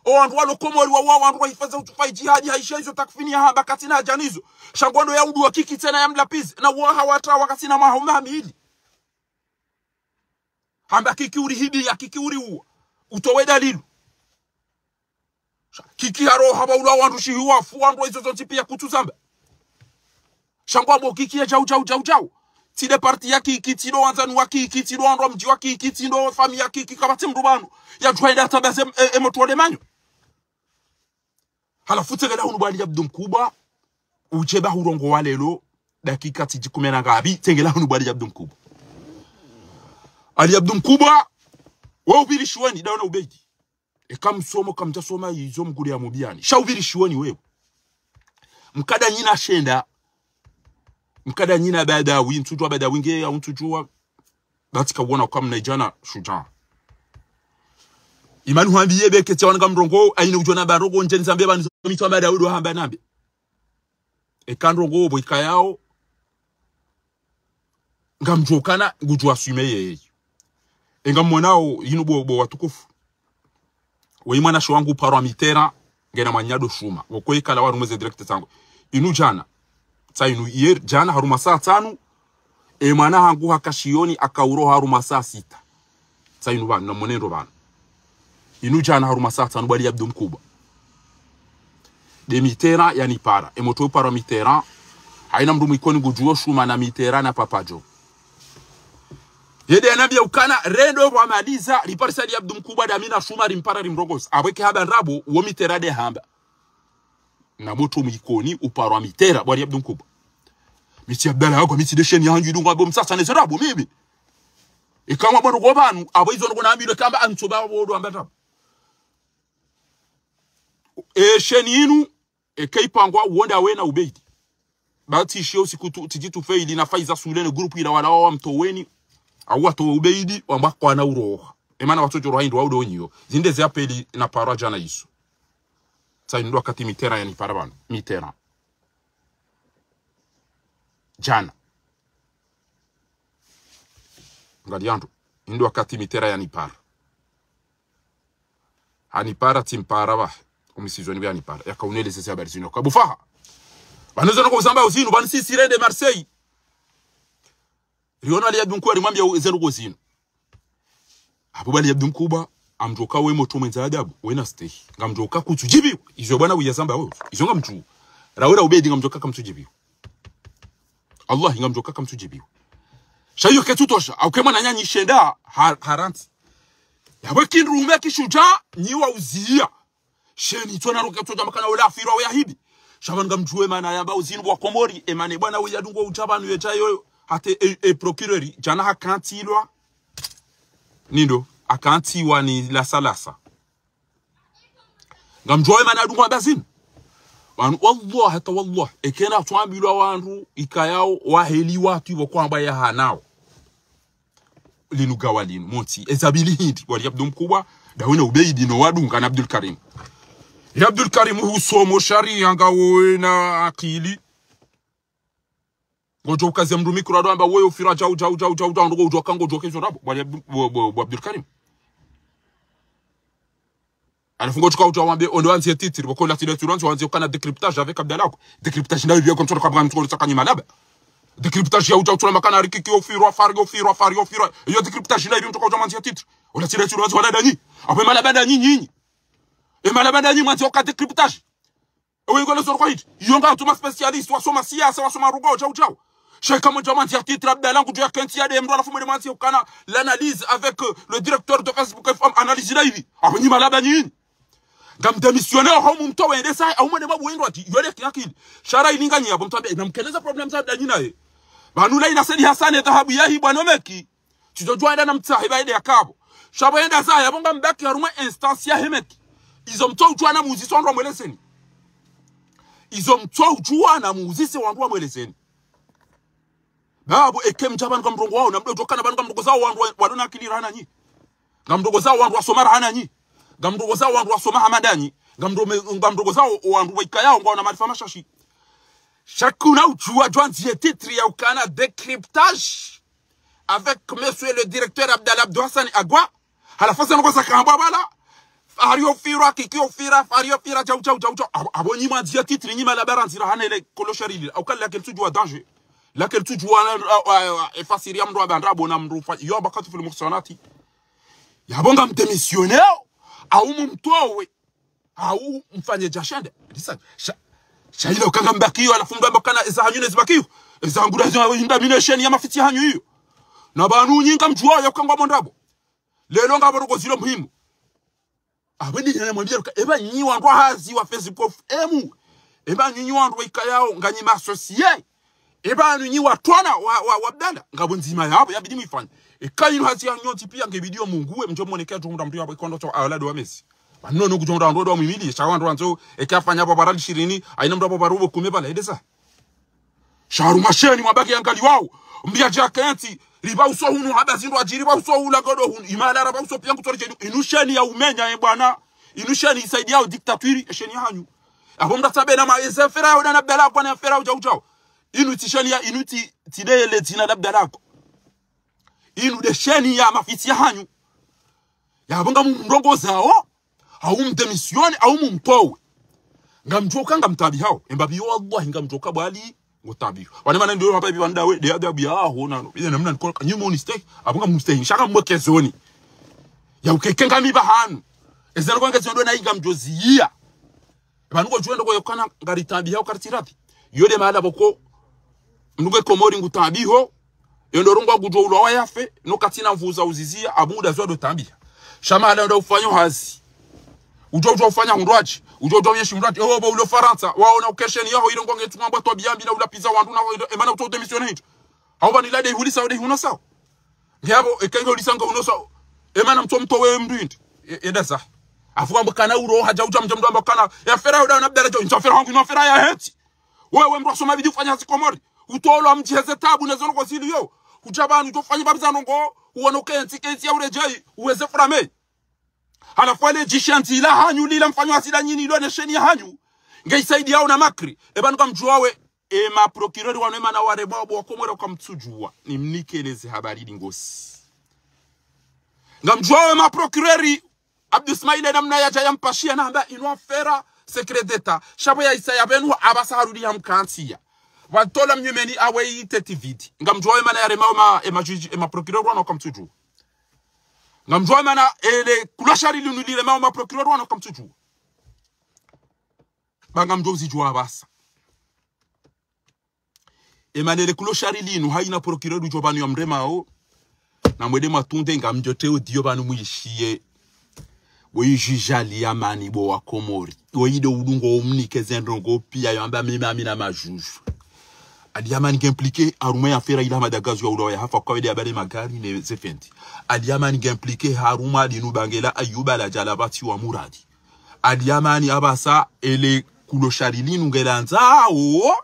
Speaker 1: Wandu walo komori wa wandu wahifaza utufai jihadi haisha hizo takfini ya hamba katina ajanizo. Shangwando ya udu wa kiki tena ya mlapizi. Na waha watra wakatina mahumami hili. Hamba kiki uri hidi ya kiki uri uwa. Utowe dalilu. Kiki haro haba ula wandu shihuwafu wandu wa hizo zontipi ya kutuzamba. Shangwambo kiki ya jau. Tide parti ya kiki, tido wanzanu wa kiki, tido wandu mji wa kiki, tido fami ya kiki, kabati mrubanu. Ya juhaida tabaze emotuole manyo. Halafu tegela hunu bali Abdu Mkubwa. Ujeba hurongo walelo. Dakika tijikumena ngabi. Tegela hunu bali Abdu Mkubwa. Ali Abdu Mkubwa. Waubiri shuweni, dawana ubeji. Kamsomo kamtasoma yizo mguri ya mubiani. Shaubiri shuweni wewe. Mkada nyina shenda. Mkada nyina badawi, ntujua badawi nge ya untujua. Batika wana ukamu naijana shujaa. Imanu hambiye beke tiya wanga mrongo, aine ujona barogo njeni zambia banizo mituwa badawi do hamba nambe. Kandrongo obo ikayao. Nga mjokana, ngujua suime yeye. Nga mwanao yinubo watukufu. Weimana shwangu parwa mitera, ngena manyado shuma. Wakoe kala waru mweze direkte tango. Inu jana. Inu iyer jana haruma saa 5 emana hangu hakashioni akauro haruma saa 6 inu bana na monendo bana inu jana haruma saa 5 bali Abdu Mkubwa de mitera yani para emoto para mitera haina mndu mwikoni gujuo shuma na mitera na papajo yede anabia ukana rendo wa maliza riparisa di Abdu Mkubwa da mina shuma rimpara rimrogos abweke haba nrabo wo mitera de hamba na moto mwikoni uparwa mitera bali Abdu Mkubwa miti Abdala yako miti desheni ya hanju idungu abo msasa nezerabo mimi ikama bano kwa banu abo hizo ngo naambile kamba antoba wodo ambata sheni inu kaipangwa uonda wena ubeidi bati shio siku tijitu feili na faiza sulene grupu ila wala wa mtoweni au watu ubeidi wambako na uroha emana watoto rohindo wa udo nyo zinde za peli na paraja na isu sai ndo wakati mitera yani parabano mitera jana ngaliandu ndo wakati mitera yani para anipara timpara ba umisizoni bya anipara yakaunele sese habari zino kabufaha banazo no kuzamba uzinu bani sisi rende Marseille riona ali Abdu Mkubwa alimwambia zero gozino hapo bali Abdu Mkubwa amjoka we moto mwenza adabu wena stay ngamjoka kutujibiwa izo bwana uyazamba wewe izo ngamtu rawera ubedi ngamjoka kamtujibiwa Allah ngamjoka kamtujibiwa shayo ketutosha au kema na nyanyi shenda haranti yawe kinrume kishuja niwa uzia sheni tona roketo makana wala afiro wa yahidi shabanga mjue mana yamba uzinu wa komori emane bwana uyadungo utabanu yechayo hate procureur jana hakantilwa nindo akantiwa ni la salasa ngamjue mana dungo bazin wan wallah hata wallah ekena twambilwa wandu ikayao waheli watu bokwamba ya hanao linugawa linu monti ezabili hindi wali Abdu Mkubwa dawena ubeidi no wadunga na Abdul Karim ya Abdul Karim husomo sharia ngawe na akili ngojo kazi mndu mikro ndo amba wewe ufira jau ndo ujoka ngojo kezo rabo wali Abdul Karim Anafunga chukua utawambe ondo anzi titre boko la tire turanzo anzi okana décryptage avec Abdallah. Décryptage na bien comme ça kwa mtu kwa kanyima laba. Décryptage ya utawutula makana rikiki ofiro fario. Yo décryptage na bien mtu kwa anzi titre. Ola tire turanzo wala dani. Apo malabanda nyinyi. E malabanda nyinyi mwanzi okana décryptage. Ewe ngole soro kwa hit. Yonga tuma spécialiste wasoma siasa wasoma rugo chao. Chacun m'a demandé à titre Abdallah que tu as qu'un tiers de m'doit la femme demander au Canada l'analyse avec le directeur de Facebook analyse là ici. Ah ni malabani. Gam démissionnaire au mumto wende sai au mwana mabwendo ati yole kinakili. Shara ilinganya hapo mtambe na mkeleza problem za dani naye. Banu la inasedi Hassan dhahabu yahi bwana meki. Tujojua enda na mtahiba ile yakabo. Shaba enda za yabonga mbaki haruma instance ya hemeki. Izo mto ujua na muzisi wandu wa mwelezeni. Izo mto ujua na muzisi wandu wa mwelezeni. Babu ekem jaban kam rongo wao na mdo jokana ban kam rongo zao wandu wadona akili rana nyi. Ngam rongo zao wandu wasoma rana nyi. Ngam rongo zao wandu wasoma hamadani. Ngam rongo zao wandu waika yao ngao na marifa mashashi. Chacun ujua joan titre ya ukana décryptage avec monsieur le directeur Abdallah Abdouhassan Agwa. Hala fasa ngo sakamba bala. Fario fira kikio fira fario fira chau. Aboni ma titre ni malabara nzira hana ile kolosharili au kala kel tujua danger. Laquelle tu joues et facile amdo abandra bonamdo yo bakatu fil muhsanati ya bonga mdemissionnaire au mumtowe au mfanye jashande lisa shaila ukanga mbakio alafunga mbakana eza hanyune zibakio eza ngurazo yinda mination ya mafiti hanyu hiyo na banu nyinga mjua yo kangwa mondabo lelo ngabo ruko zilo muhimu abeni nyane mwambia eba nyi wandu hazi wa Facebook emu eba nyi wandu ikayao nganyi associé Ebanu nyi watwana wa Abdallah ngabo nzima yabo yabidi mwifanya ekayinu hasi ya nyoti pia ngebidio munguwe mjommonekea tumunda mtu yabo ikondo to awalado wa Messi banono kujonda ndo mwimili shawandu wanzo ekafanya baba barali 20 aina mtu baba rubo kumeba la edesa sharu masheni mwabaki yangali wao mbia jakenti riba uso hunu habazi ndo ajiri ba uso ula godo hunu imala raba uso pia kutori jenu inusheni ya umenya bwana inusheni isaidi yao dictature esheni hanyu abo mtasabe na maeze fera na Abdallah kwa na fera ujao inuti shania inuti tidele tina Abdallah inu de sheni ya mafiti hanyu ya bonga mrongo zao au mdemisione au mumtowe ngamjoka ngamtabi hao embabi wallahi ngamjoka bali ngotabi wane mana ndio hapa bibi wandawe de adabi aho nano ile namna niko nyumo ni stake abonga mustake shaka mwekezoni ya ukekenga miba hanu ezana kwanga ndo na ngamjozia banuko juendo ko yokana ngaritabi hao kartirapi yode mala boko Nuge komori ngutabiho yondorongo gujwa ulo wa yafe no katina mvuza uzizia abuda zwa do tambia shama ndo ufanyo hazi ujojo ufanya hundwachi ujojo yeshi hundwachi oh bo ulo faransa waona ukesheni yaho ile ngonge tumamba to biambi na ulapiza wandu na emana uto demission hito hauba ni lade hulisa ode huno sawa ngiyabo ekengo lisanga huno sawa emana mto wewe mduindi edasa afuka mbakana uro haja uta mjamdo ambakana ya fera uda na Abdallah jo insafera hangu no fera ya heti wewe mro soma video fanya sikomori utolo mjiheze tabu nezono kwa zili yo ujabani utofanya babizano ngo uonoke ntiketi ya urejai uweze frame halafwale jishanti ila hanyu lila mfanyo asida nyini ilo nesheni ya hanyu ngeisaidi yao na makri ebanu kwa mjuawe ma procureur wanema na ware babu wakomwera kwa mtsujua ni mnikeleze habari dingosi ngamjuawe ma procureur Abdou Ismail namna ya jaya mpashia na amba inwa fera secret d'etat shabo ya isa ya benu abasa harudi ya mkansia Watola mnyumeni awe iteti vidi. Ngamjua mana yare mauma ema procureur wana kamtuju. Ngamjua mana ele kulashari lunulile mauma procureur wana kamtuju. Bangamjua zijua basa. Emanele kulashari linu haina procureur ujobani wa mrema o. Na mwede matunde ngamjoteo diyo banu muishie. Wejijali ya mani bo wa komori. Weido udungo umnike zendrongo pia yamba mimamina majuju. Aliyama ni impliqué Haruma ya fera ila madagazu ya udawa ya hafa kwa wede abale magari ne zefenti. Aliyama ni impliqué Haruma dinu bangela ayuba la jalabati wa muradi. Aliyama ni abasa ele kulosharili nungelanza o.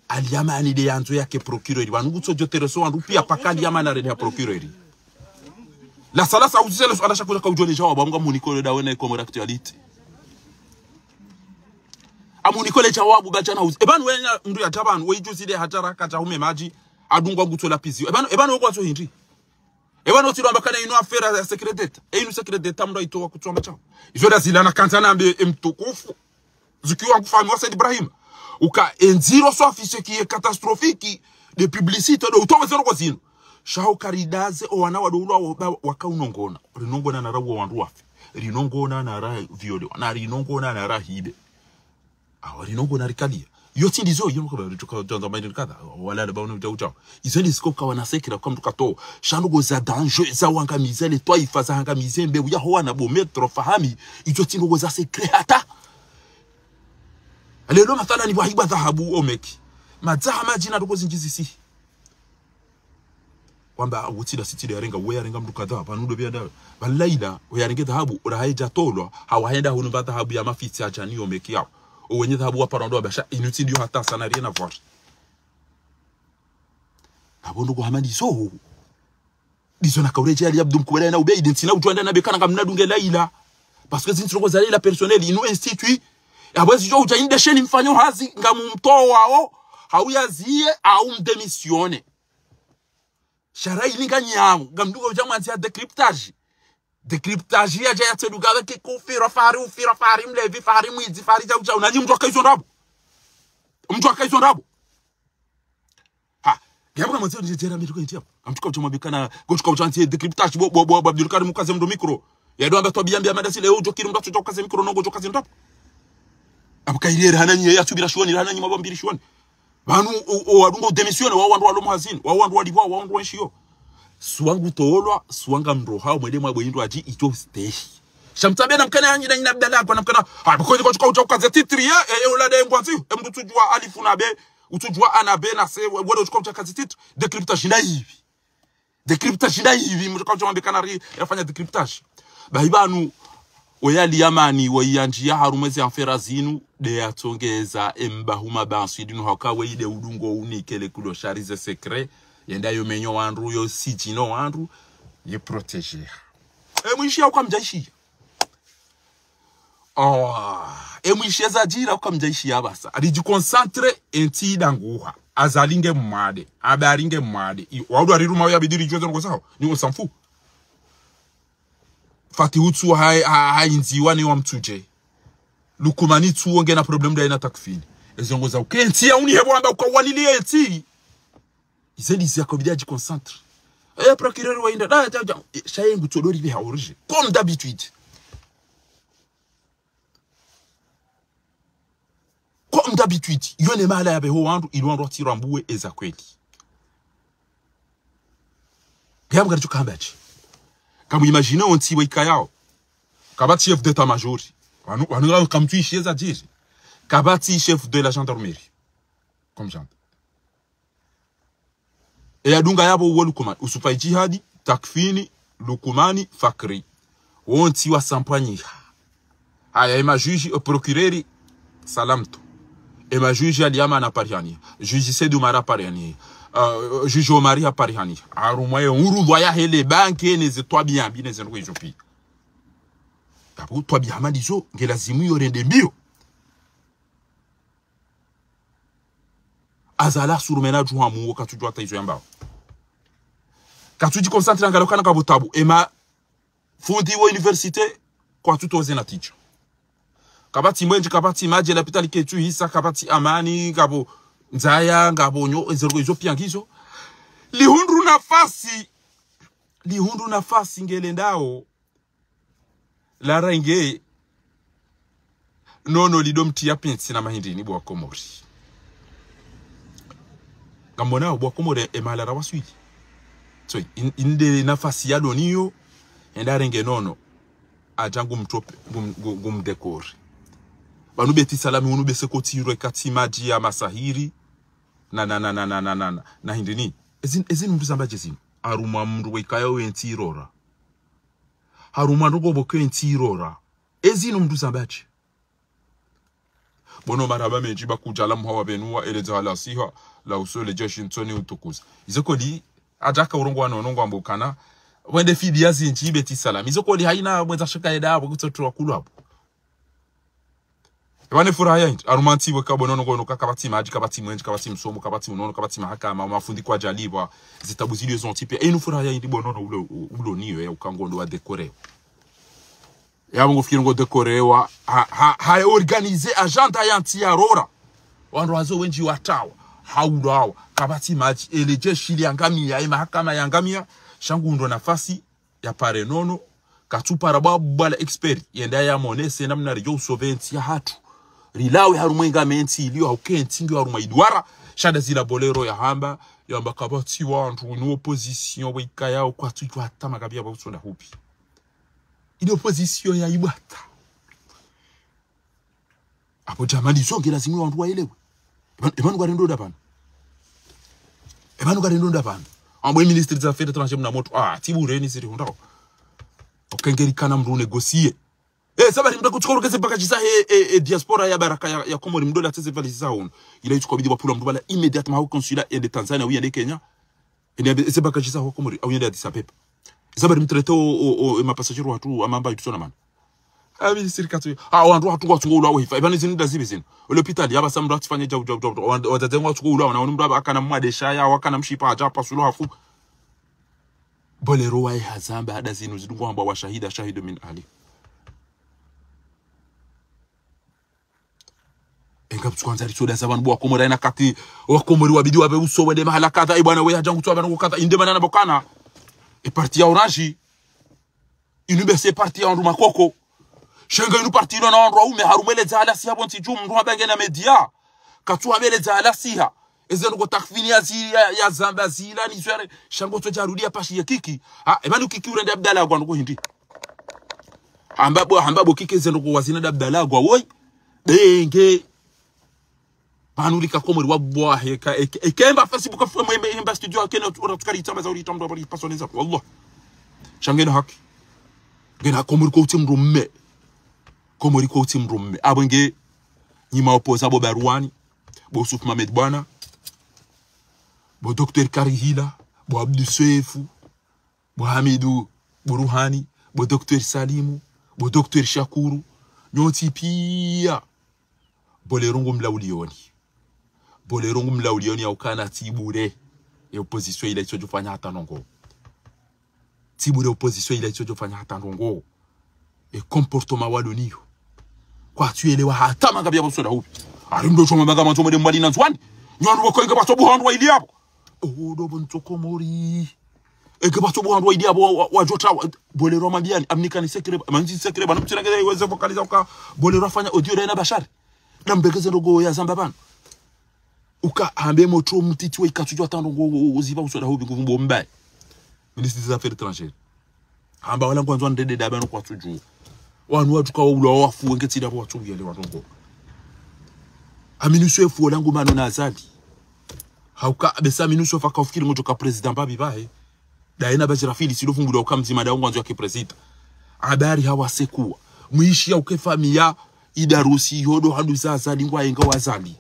Speaker 1: Aliyama ni de yanzo yake procureur. Wanugutso jotereso wandu pia paka aliyama na rede ya procureur. La sala sa uzise le alasha kuja kaujole jawa bamunga munikole da wena ikomo actuality. Amunikole jawabu bajana uzi ebanu wenya ndu ya tabanu wejuzi de hatara kata hume maji adungwa guto la pizio ebanu wako aso hindi wana utilomba kana ino afera ya secret d'etat ino secret d'etat mndo itoa kutsomba chao izo lazila na kanzana ambe mtukufu zikiwa kufami wa Said Ibrahim uka enziro so afishe ki catastrophique de publicité do utowe zero kwa zino shao karidaze o wana wadulwa wakaunongona rinongona na rawo wandu wafi rinongona na ra viole na rinongona na ra hibe rinongona rikalia yote ndizo yono kwa rituka tonza maindi kada wala ba unu utao izo ndi sikoka wana sekira kwa mtu kato shandugo za danger za wangamize le toi ifaza hangamize mbe uya ho wana bo metro fahami izo tindugo za secret hata lelo mathala ni wahiba dhahabu omeki madzaha majina duko zinjizisi kwamba utida sitida yarenga we yarenga mtu kadhaa panudo bya dawa balaila we yarenga dhahabu urahaija tolwa hawaenda hunu ba dhahabu ya mafiti acha ni omeki yao wenye dhahabu hapa ndo basha inutidi hata sana rien à voir abondo ko hamadi so dizo na kaureje ali abdum kubela na ubeidi ntina utwanda na bekana ngamnadunge laila parce que zintroko za laila personnel ino institut abwezi jo utainde sheni mfanyo hazi ngamumtoa wao hauyazie au mdemisione sharai linganyamu ngamduko jamwanzi ya decryptage ya jaya tseduka ke kufira fari mlevi fari mwizi fari ja unaji mtu akaizo ndabo ha ngiyabuka mutse njera mituko ntiya amtuka uchomabikana gochuka uchanti decryptage bo abdulkari mukaze ndo micro yado amba tobiambia madasi leo jokiri mtu tutokaze micro nongo jokaze ndabo abukairere hananye yatubira shwani hananye mabombiri shwani banu wadungo demisione wa wandu walomo hazini wa wandu walivwa wa wandu wenshiyo suwangu tolwa suwanga mroha mwede mwa bwindu aji ito steshi shamtabe na mkana yanyi na nyina abdala kwa namkana habukoje kwa ukaze titri ulade mbwazi mtu tujua alifu na be utujua anabe na se wedo kwa ukaze titri decryptage hivi mtu kwa mbekana ri yafanya decryptage bahibanu oyali yamani wayanjia harumezi amfera zinu de yatongeza embahuma banswidinu hakawe ide udungo unikele kulo sharize secret yenda yo menyo wandu yo sijino wandu ye protéger mwishi kwa mjaishi mwishi za jira kwa mjaishi yabasa aliji concentre enti danguha azalinge mwade abaringe mwade wadu ariruma ya bidiri jozo ngo sawa ni osanfu fati utsu hainziwa ni wa mtuje lukumani tu onge na problem da ina takfini ezongo za ukenti ya unihebo amba ukawanilie eti izeli ko bidaji concentre procureur wa inda da shayengu todori bi haurije comme d'habitude yone mala ya beho wandu ilwando tirambuwe eza kweli gamu garicho kambachi kamu imagine onti waikayao kabati chef d'état-major wanu comme tu chies à dire kabati chef de la gendarmerie comme genre et adunga yabo wolukuma usupai jihadi takfini lukumani fakri onti wa sampagni aya ema juge procureur salamto ema juge aliama na pariani juge Seydou Mara pariani juge Omaria parihani arumoye uruvoya hele banke neze toi bien neze ngo ijopi tabu toi bien madizo ngelazimu yorende mbio azala surumena juwa mu katujwa taizo yamba katuji concentre ngalokana ka butabu ema fundi wa université kwa tutoze na teacher kabati mwenje kabati maje la pitali ketu hisa kabati amani ngabo nzaya ngabonyo ezero izo piangizo lihundu nafasi ngele ndao la renge nono lidomti ya pensi na mahindi ni bwa komori ngambona bwa komori emalara waswili so inde nafasi ya doniyo enda renge nono ajangu mtope gumdekori banu beti salami unu bese kotiro kati maji ya masahiri na hindini ezin mtu zamba jezin aruma mndu wekayo wentirora haruma ndugo bokwe wentirora ezin mtu zamba je bono maraba meji bakujala mhawa benua eleza halasiha la usole jeshi ntoni utukuza izokoli ajaka urongo wanonongo ambukana wende fidi yazi nchi beti salami izokoli haina mwenza shaka eda abo kutotoa kulu hapo Bane furaha yindi arumanti we kabonono ngono kakabati maji kabati mwenji kabati msomo kabati unono kabati mahakama mafundi kwa jalibwa zitabu zile zontipe enu furaha yindi bonono ulo niyo ya ukangondo wa dekore ya mungu fikiri ngo dekorewa ha organize agenda yanti ya rora wandu wazo wenji watawa haudawa kabati maji eleje shili yangamia ya mahakama yangamia shangu ndo nafasi ya pare nono katupa bala expert yenda ya monese namna rijo soventi ya hatu rilawe harumwenga menti iliyo haukenti ndio haruma idwara shada zila bolero ya hamba yamba kabati wantu no opposition wika yao kwa tuju hata makabia ba usonda hupi ile opposition ya ibata apo jamani zonge lazima wantu waelewe ebanu garendo dapana amwe ministre des affaires étrangères na moto tibureni siri hundao okengerikana mru negocier saba rimda kuchukuru kese baka jisa diaspora ya baraka ya Komori mdola tese valisa uno ila ichukua bidi wapula mdubala immédiatement au consulat de Tanzania ou yande Kenya ene se baka jisa au Komori au yande Addis Abeba saba rimtrete o ma passager watu amamba itusona man abi sirikatu wandu watu kwa tungula wa hifa ibani zinda zibizini l'hôpital yaba samra tifanye jaw wadazenga tungula wana mdaba akana mwadesha ya wakana mshipa ajapa sulu hafu bolero wa hazamba hada zinu zidungwa amba wa shahidu min ali enga kwanza risoda saban bwa Komori ina kati wa Komori wabidi wabe uso wede mahala kadha ibana we hajangu tu abana kadha inde manana bokana e parti ya orange inubese parti ya nduma koko shenga inu parti no na ndwa ume harumele zala siha bonti jum ndwa bangena media katu amele zala siha ezeno go takfini ya zamba zila ni zwere shango to jarudia pashi ya kiki ebanu kiki urende Abdalla gwa ndo hindi hambabo kiki ezeno go wazina Abdalla gwa woy denge panulika Komori wabwa heka ekemba Facebook afu emba studio akena uratukari tama za uritamdo abali pasoneza wallah shangena haki ngena Komori ko timrumme abenge nyima opoza bo Barwani bo Yusuf Mohamed bwana bo Dr Karihila bo Abdou Sefu bo Hamidou Buruhani bo Dr Salimu bo Dr Shakuru nyoti pia bolerungu mlaulioni ya ukana tibure ya opposition ile ichojofanya hata nongo e comportement waloniyo kwa tuelewa hata mangabia bosoda hupi arimdo choma magama choma de mwali na nzwani nyandu wako inga bato buhandu ili hapo do bonto Komori ege bato buhandu ili hapo wajota bolero mambiani amnikani sekre manji sekre bana mtiranga iweze vocaliza uka bolero afanya audio na bashari na mbegeze ndogo ya zamba bana uka ambe moto mtiti we ikatujwa tando ngo uziva usoda hubi ngumbo mbaye ministre des affaires étrangères amba wala kwanza ndede dabano kwa tuju wanu watu kwa ulo wafu ngeti dabo watu yele watongo aminuso efu langu mano na azali hauka besa aminuso faka ufikiri ngoto ka president babi bae daina bajirafili silofungula ukamzima da ngwanzo yake president habari hawasekuwa muishi ya ukefamia idarusi yodo hadu azali ngwa yenga wazali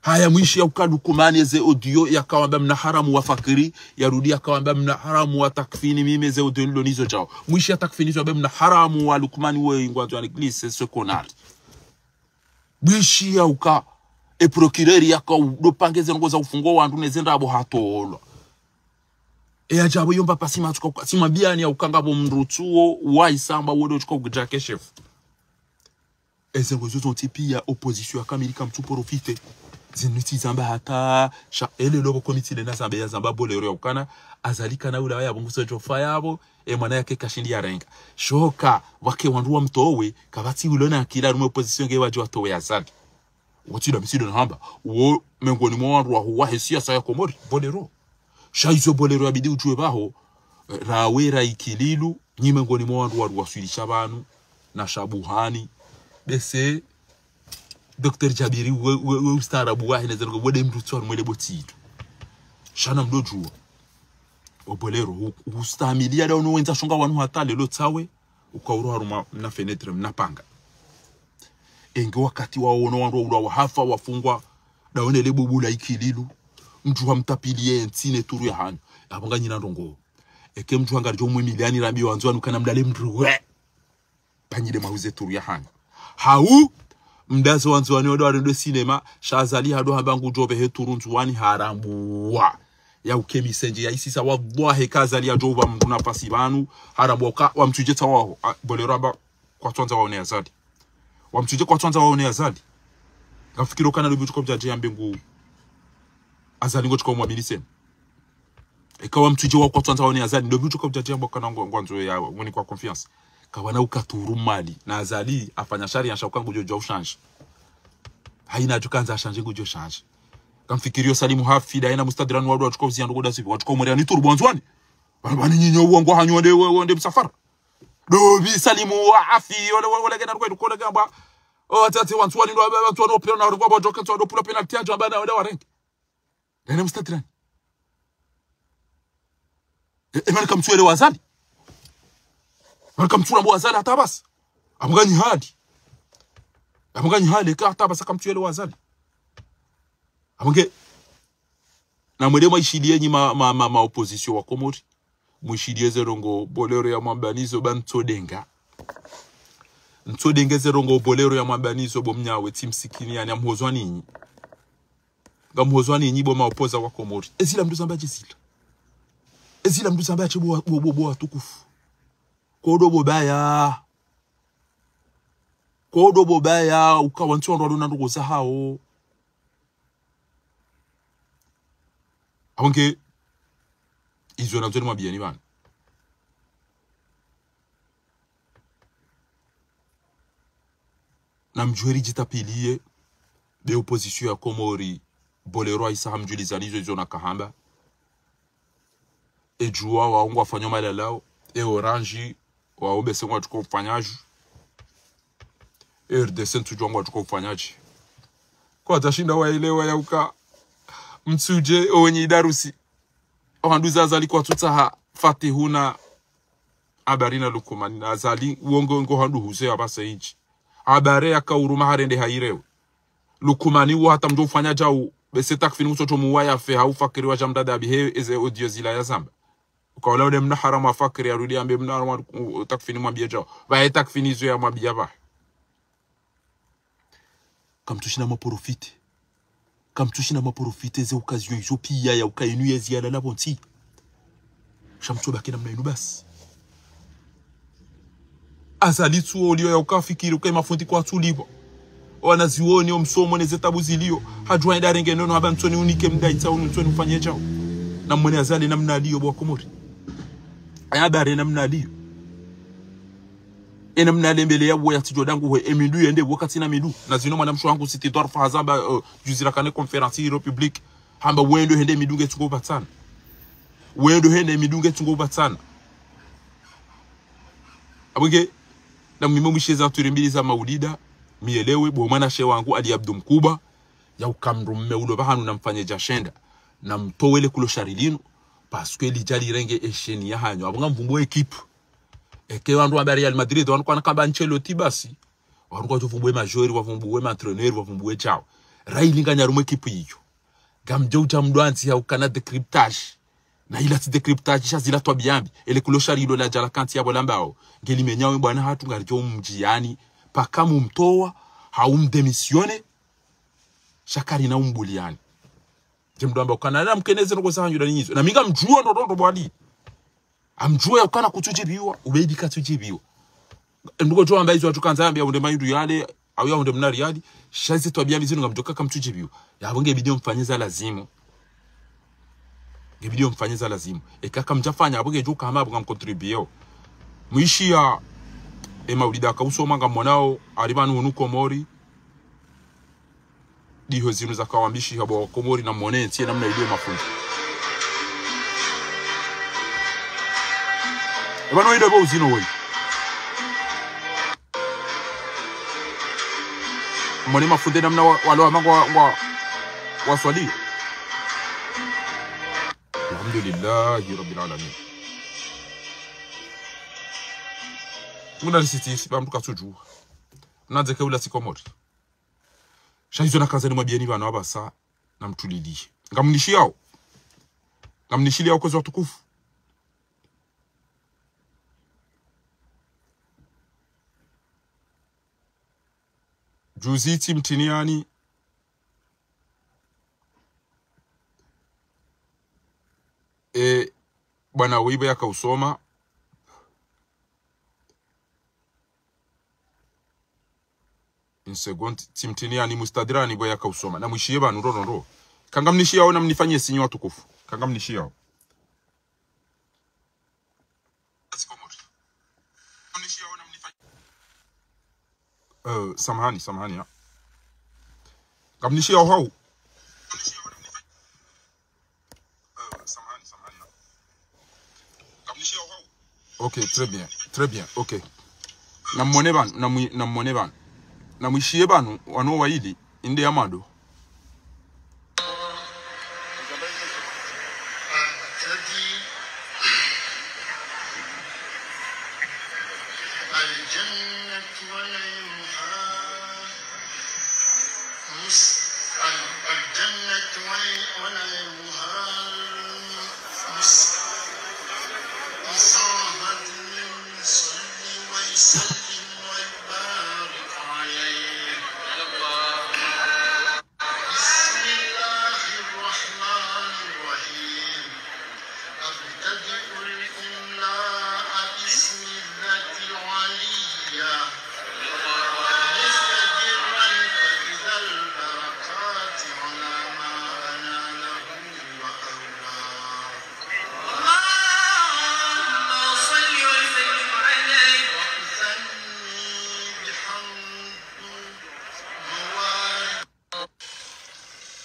Speaker 1: haya mwishi ya ukadukumani eze audio ya kawamba mna haramu wa fakiri ya rudi ya kawamba mna haramu wa takfini mime ze audio nilo nizo jao mwishi ya takfini zo mna haramu wa lukumani we ingwazo ya neglise sekonari mwishi ya uka e procureri ya dopangeze ngoza ufungo wandu nezenda abo hatolo e ajabu yomba pasima tuka sima biani ya ukangabo mrutuo wa isamba wodo tuka ugijake chef eze ngozo zontipi ya opposition ya kamirika mtu profite zinuti zamba hata sha ele lobo komiti le na zamba ya zamba bolero ya ukana azalika na ula ya bunguso jofa yabo mwana yake kashindi ya renga shoka wake wandu wa mtowe kabati ulona kila rume opposition nge waji watowe azali watida misido na hamba uo mengoni mwa wandu wa huwa hesia sa ya Komori bolero shaizo bolero ya bidi ujue baho rawera ikililu nyi mengoni mwa wandu wa suilisha banu na shabuhani bese Dr Jabiri we ustarabu wa hina zero wode mrutswa mwele botitu shana mdojuo obolero ustamilia da ono wenza shonga wanu hatale lo tsawe ukawuro haruma na fenetre mnapanga enge wakati waono wandu wa hafa wafungwa da one lebubula ikililu mtu wa mtapilie ntine turu ya hanu abanga nyina ndongo eke mtu anga rjo mwe miliani rambi wanzwa nukana mdale mruwe panyide mahuze turu ya hanu hau mdazi wanzwani odo arendo cinema shazali hado habangu jobe he turunzwani harambuwa ya ukemi senje ya isisa wallahi kazali ya jova mduna pasi banu harambuwa wa mtujeta wao bolero aba kwa twanza waone azali wa mtuje kwa twanza waone azali ngafikiro kana lobi tuko byaje yambengu azali ngo tuko mwamini sema ikawa mtuje wa kwa twanza waone azali lobi tuko byaje yambo kana ngwanzo ya ngoni kwa confiance kawana ukaturu mali na azali afanya shari ya shauka ngujo ushanje haina tukanza ashanje ngujo shanje kamfikirio Salimu Hafida haina mustadran wadu watukozi yandu goda sipi watuko mwere ni turu bonzwani bani nyinyo uongo hanywande wonde msafara do bi Salimu Hafi wala gena ko ko gamba o tati wantswani ndo abantu wano pena ndo kwa bojoka ndo pula penalty anja bana wale warengi haina mustadran emarika mtwele wazali marika mtula mbo wazali hata basi amuganyi hali ka hata basi kamtwele wazali amunge na mwede maishidie nyi ma opposition wa Komori mwishidie zerongo bolero ya mwambanizo bantodenga ntodenga zerongo bolero ya mwambanizo bomnyawe timsikini yani amhozwani nyi ngamhozwani nyi bo maopoza wa Komori ezila mdu zambaje bo tukufu kodo bobaya ukawantu ndo ndo ngoza hao aunque izo na zoni mwabiani bana na mjueri jitapilie be opposition ya Komori bolero aisa hamjulizanizo izo na kahamba ejua waungu afanya malalao orange waombe sengwa tuko ufanyaji RDC ntujwa tuko ufanyaji kwa tashinda waelewa ya uka mtsuje onyi darusi ohanduza azali kwa tutaha fatihuna abarina lukumani na azali uongo ngo handu huse abasa inchi abare akauruma harende hairewe lukumani wa hata mjo ufanya jau bese takfini msoto muwaya fe haufakiri wa jamdada bihe eze audio zila ya zamba ukawala ule mna haramu afakiri ya rudi ambe mna haramu takfini mwabia jau vahe takfini zo ya mwabia vahe kamtushina maporofite ze occasion izo pia ya ukainu ya ziala la bonti shamcho bakina mnainu basi azali tu olio ya ukafikiri ukaimafundi kwa tulipo wanazioni omsomo nezetabu zilio hajwa ndarenge nono abantoni unike mdaita unutoni ufanye chao na mwene azali namna aliyo bwa Komori ayabare namna aliyo ena mnale mbele ya wo ya tijodangu we emidu yende wakati na midu na zino mwana msho wangu siti dorfa hazamba juzira kane konferansi republique hamba wendo hende midunge tungo batana abunge na mimo misheza turimbili za maulida mielewe bo mwana she wangu Ali Abdu Mkuba ya ukamrumme ulo bahanu na mfanye jashenda na mtowele kulo sharilino paske lijali renge esheni ya hanyo abunga mvumbo ekipu eke wandu wa Real Madrid wandu kwa nakamba Ancelotti basi wandu kwa tufumbuwe majori wafumbuwe matreneur wafumbuwe chao railinga nyarume ekipu hiyo gamjou jamduanzi ya ukana decryptage na ila ti decryptage shazila twa biyambi ele kulo sharilo la jala kanti ya bolambao ngeli menyawe bwana hatu ngarjo mjiani pakamu mtoa haumdemisione shakari na umbuliani jemdu amba ukana na mkeneze ngo sahanyu nizo na minga mjua ndo bwali amjua ukana kutujibiwa ubebi katujibiwa ndugo jo amba izo tukanza ambia unde mayudu yale au ya unde mnari yali shazi twa biyambi zino ngamjoka kamtujibiwa yabonge bidio mfanyiza lazimu ngebidio mfanyiza lazimu ekaka mjafanya abonge jo kama abonga mkontribuyeo muishi ya maulida kausoma ngamonao alibanu unu Komori diho zinu za kawambishi habo Komori na mwone ntie namna ilio mafundi ebano ide bo zino wei mwone mafundi namna walo amangwa waswali alhamdulillahi rabbil alamin muna lisiti bamtu kasuju nanze ke ulasi Komori shaizo na kazani mwabieni bana wabasa na mtulidi ngamnishi yao kwa za tukufu Juziti mtiniani bwana Wibe yakausoma in second timtiniani mustadirani boya yakausoma na mwishie banu rondo kanga mnishia au na mnifanyie sinyo watukufu kanga mnishia au samahani ya kamnishia au hau ok, très bien, ok. Na mwone banu, na mwishie banu, wano waili, inde ya mado.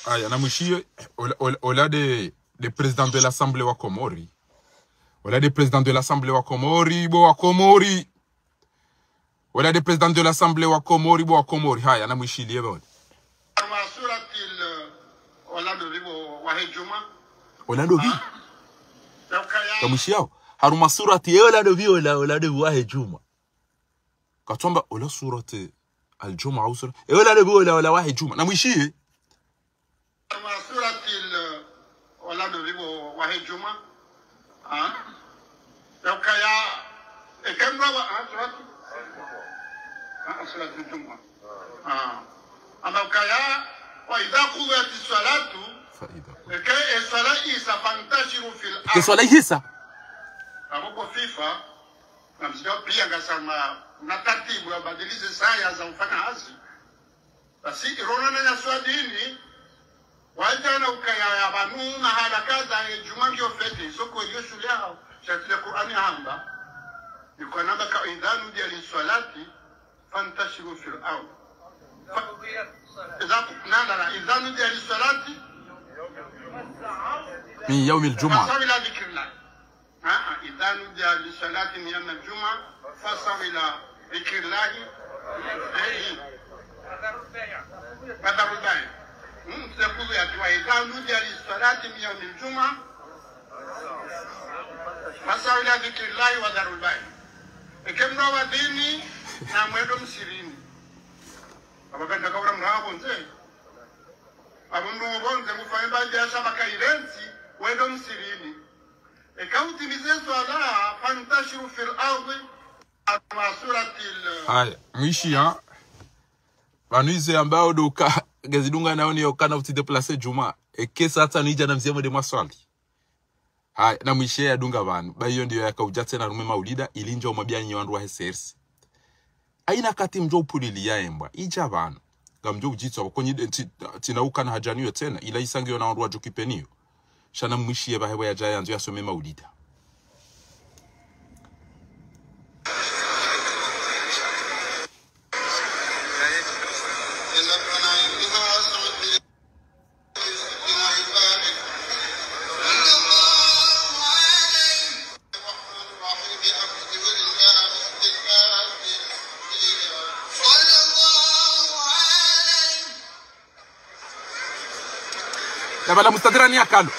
Speaker 1: Aya, na mwishie, ola de président de l'Assemblée wa Komori. Ola de président de l'Assemblée wa Komori, bo wa Komori. Ola de président de l'Assemblée wa Komori, bo wa Komori. Haya, na mwishie liye bodi. Ola do vi? Ka mwishie yao. Haruma surati, ola do vi, ola do wa hejuma. Katomba, ola surati al-juma au surati. Ola do vi, ola wa hejuma. Na mwishie.
Speaker 4: Wala do libo wahe juma kaya ekemba wa salatu juma ama kaya wa idha qudiyati salatu kaya salati safantashiru fil ardh
Speaker 1: salahisa
Speaker 4: amoko FIFA na msio pia ngasema na taratibu ya badilize saya za ufanya hazi basi irona na swadini wajana ukaya ya banu na harakata ya jumangi ofete soko yoshu leo shakile Qur'ani hamba yuko namba ka idhanu dia lisalati fantashiru fil ardh idhanu dia lisalati
Speaker 1: min yawm al-jum'a
Speaker 4: fasawila dhikrullah idhanu dia lisalati min yawm al-jum'a fasawila dhikrullah badarul bayn mtakuzu ya tuwa idhanu dia lisalati min yawm al-jum'a fasawila dhikrullah wa darul bayn ekemno wa dini na mwedo msirini abaganda kabura mrabo nze abundu bonze mufanye baje ashaba kairenzi wedo msirini ekauti mizezo ala fantashiru fil ardi asuratil
Speaker 1: haya mwishia banuize ambao doka gezidunga naoni yokana uti déplacer juma ekesa hata nija na mzemo de maswali haya na mwishia ya dunga banu bayo ndio yakauja tena rume maulida ilinjo mabia nyiwandu wa SRC aina kati mjo upulili ya embwa ija banu gamjo ujitwa wakonyi tinauka na hajaniyo tena ila isangyo na wandu wa jukipeniyo shana mwishia bahewa ya jaya nzo ya some maulida ya bala mustadirani ya kalo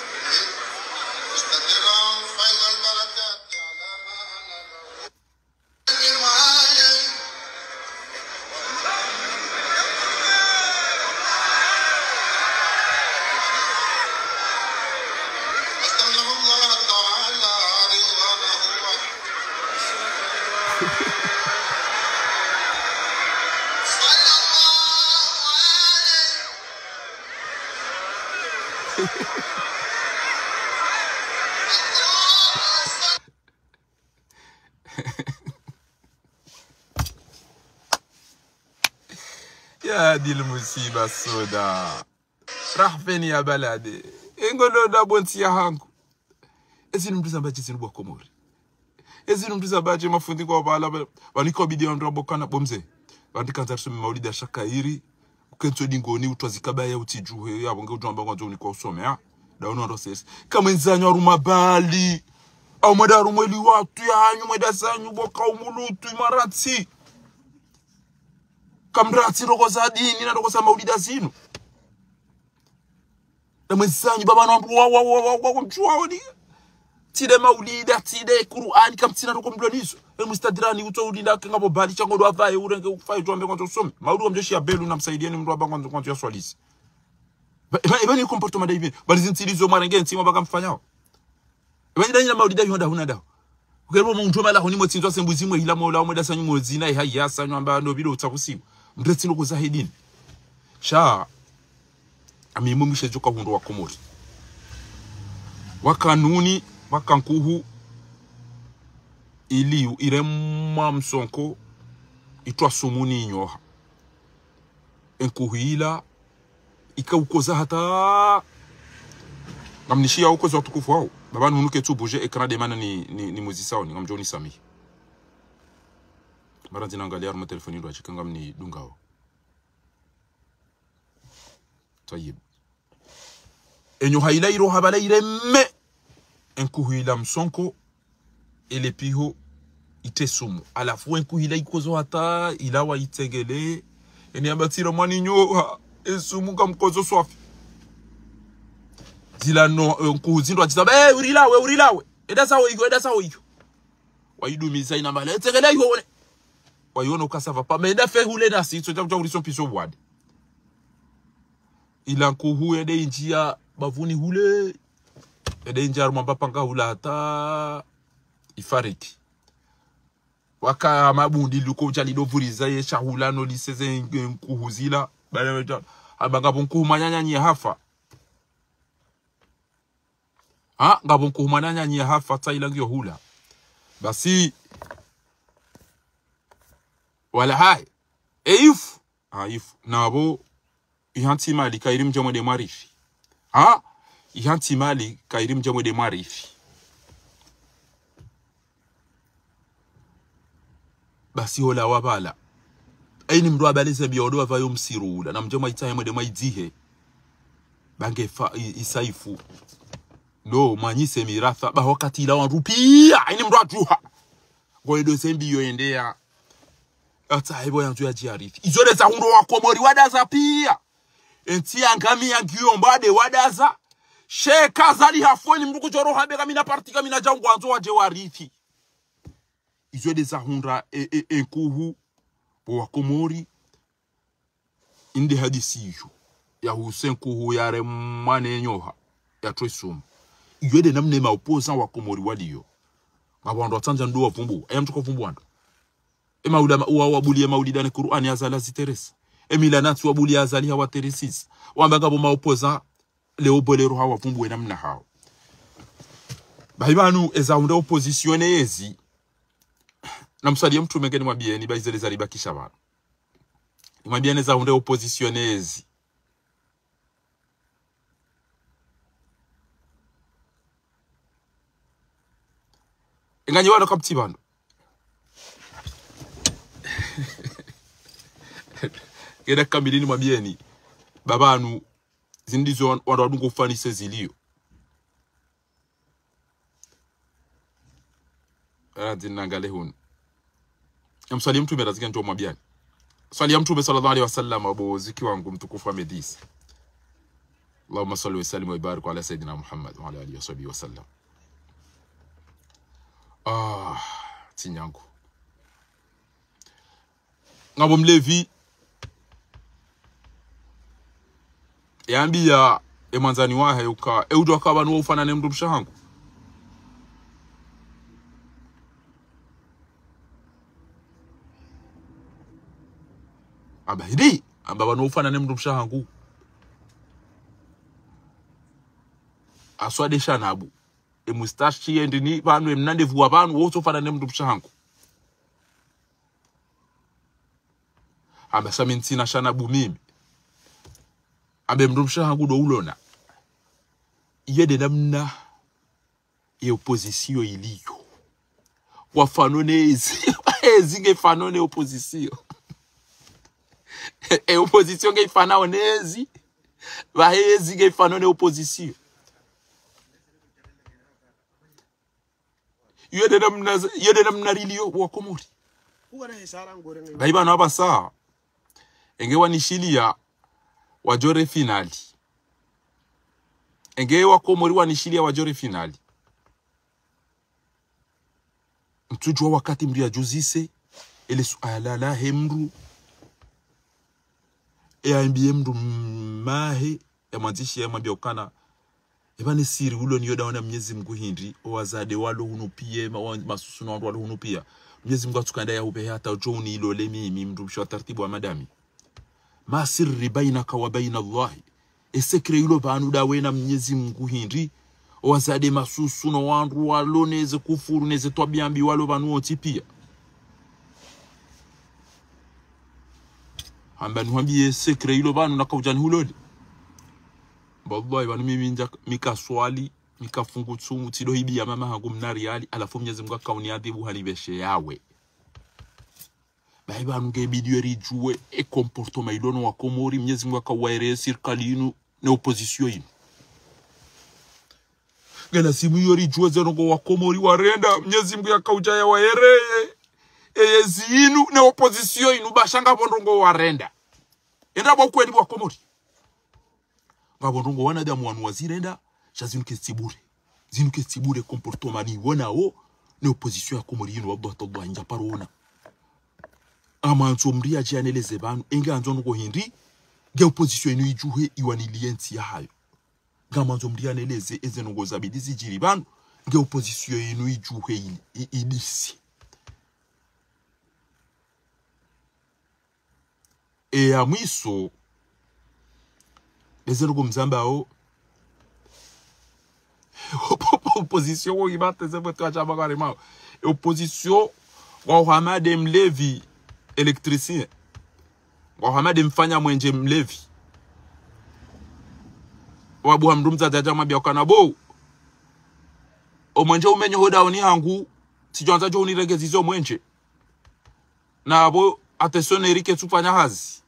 Speaker 1: هذه المصيبة السوداء راح فين يا بلدي ingolo da bonti ya hangu ezi mduza baje zinubwa komori ezi mduza baje mafundi kwa bala waniko bidi ondro bokana bomze bandika ntarso maulida shakairi ukento dingoni utwazikabaya utijuhe yabo ngejomba kwanzo ni kwa usome ha daono ndo sesi kama nzanyo rumabali au madaru mweli watu yanyu madasanyu boka umulutu imarati kamrati roko za dini na roko za maulida zinu na mwensanyu baba na wa mchua wani tide maulida tide Qur'ani kam tina roko mdonizo mustadrani uto ulinda ngabo bali chango do avaye urenge ufai jombe kwanzo usome maudu mjeshi ya belu na msaidieni mndu aba kwanzo ya swalisi Ebani comportement d'aibi bali zintilizo marenge ntima baka mfanyao ebani dani na maulida yonda huna dawo ukero mu ntoma la honi motsinzo sembuzi mwe hila mola mo dasanyu mozina ihaya sanyu amba no bilo utsakusiwa mndetsi loko zahidini sha amimumishe joka hundo wa komori wakanuni wakankuhu iliu iremma msonko itwa sumuni nyoha enkuhila ikaukoza hata namnishia uko za tukufu wao baba nunuke tu bouger écran de mana ni muzisa oni ngamjoni sami mara zinangalia mu telefoni ndo achikanga mni dungao tayib enyo haila iro habala iremme enkuhila msonko ele piho itesumu alafu enkuhila ikozo hata ilawa itegele eni abatira mwani nyoha esumu kamkozo swafi zila no nkuzindo atizaba urilawe eda sawo iyo waidumiza ina mala etegele iyo wayona ukasava pa menda fe hule na sitso takuta uliso piso bwade ila nkuhu ede injia bavuni hule ede injia rumambapanga hula hata ifariki waka mabundi luko jalido vuriza ye shahula no liseze nkuhu zila bale abangabo nkuhu manyanya hafa ngabo nkuhu manyanya hafa taila ngyo hula basi wala hai if nabo ihanti mali kairim jamo de marifi ihanti mali kairim jamo de marifi basi hola wabala aini mdu abalize biodo avayo msirula na mjoma itaye de maidzihe bange isaifu no manyise mirafa ba wakati ila wanrupia aini mdu ajuha goedo sembi yo endea ata hebo yanzu ya jiarifi izole za hundo wa komori wadaza pia enti angami yangiomba de wadaza sheka zali hafoni mdu kujoro habe kama na parti kama na jangu anzo waje warifi izole za hunda enkuhu wa komori indi hadisiyo ya Hussein kuhu yare mane nyoha ya tresum yede namne ma opposant wa komori wadiyo ngabando atanja ndo wavumbu ayamtuko vumbuando maulama wabulia maulida ne Qur'ani azala ziteresa emila natu wabulia azali hawa teresis wambanga bo maopposa leo bolero hawa vumbu namna hao baibanu eza unda opposition ezi namsalia mtu mengeni mwabieni baizele zalibakisha bana mwabieni eza unda opposition ezi enganyi wano kaptibano Geda kamilini mwabieni babanu zindizo wadungu ufanise zilio zinangale hunu msali mtume razika nto mwabiani swali ya mtume sallallahu alaihi wasallam abo ziki wangu mtukufu amedisi Allahumma salli wa sallim wa barik ala sayidina Muhammad wa ala alihi washabihi wasallam tinyangu ngabo mlevi yambia emanzani wahe uka eudo akabanu wo ufana ne mndu mshahangu abahidi ambabanu wo ufana ne mndu mshahangu aswade shanabu mustache endini banu emnandevu wabanu wo ufana ne mndu mshahangu amba shamintina shana bumimi abe mrumsha hangu do ulona yede namna ya opposition iliyo wafanonezi zinge fanone opposition opposition nge fana onezi bahezi nge fanone opposition yede namna iliyo wa Komori baibana abasa enge wanishilia wajore finali enge wa Komori wanishilia wajore finali mtujua wakati mria juzise ele suala la hemru ambie mru mahe ya mwanzishi ya mwambia ukana ebane siri ulo niyo daona Mwenyezi Mungu hindi owazade walo hunupie masusuno wandu walo hunupia Mwenyezi Mungu atukanda ya upe hata joni ilo lemi mru msho tartibu wa madami ma sirri bainaka wa baina Allahi esekre ilo banu dawe na Mwenyezi Mungu hindi owazade masusuno wandu walo neze kufuru neze tobiambi walo banu otipia hamba nuambie sekre ilo banu nakaujani hulodi wallahi banu mimi mika swali mika fungu tsumu tido hibi ya mama hangu mnariali alafu Mwenyezi Mungu akauniadhibu halibeshe yawe baiba nge bidio rijue e comportement ilono wa Komori Mwenyezi Mungu akawaere serikali inu na opposition inu gana simu yori jue zerongo wa Komori warenda Mwenyezi Mungu akaujaya waereye eyezi inu na opposition inu bashanga bondongo warenda enda ba kweli wa Komori ngabondongo wana damu wanu wazirenda shazinuke stibure comportement ni wona o na opposition ya Komori inu wabatodwa inja parona amanzo mria janeleze banu enga anzo ngo hindi ge opposition inu ijuhe iwanilienti ya hayo gamanzo mria neleze ezenongo zabidizi jiri banu ge opposition inu ijuhe idisi e amwiso ezenongo mzambao opposition wo ibate zebeto achaba karema opposition wa Hamade Mlevi électricien Mohamed mfanya mwenje mlevi wabu hamdumza jaja mabia kanabo o mwenje umenyo hoda oni hangu sijonza jo uniregezizo mwenje na abo atesone rike tufanya hazi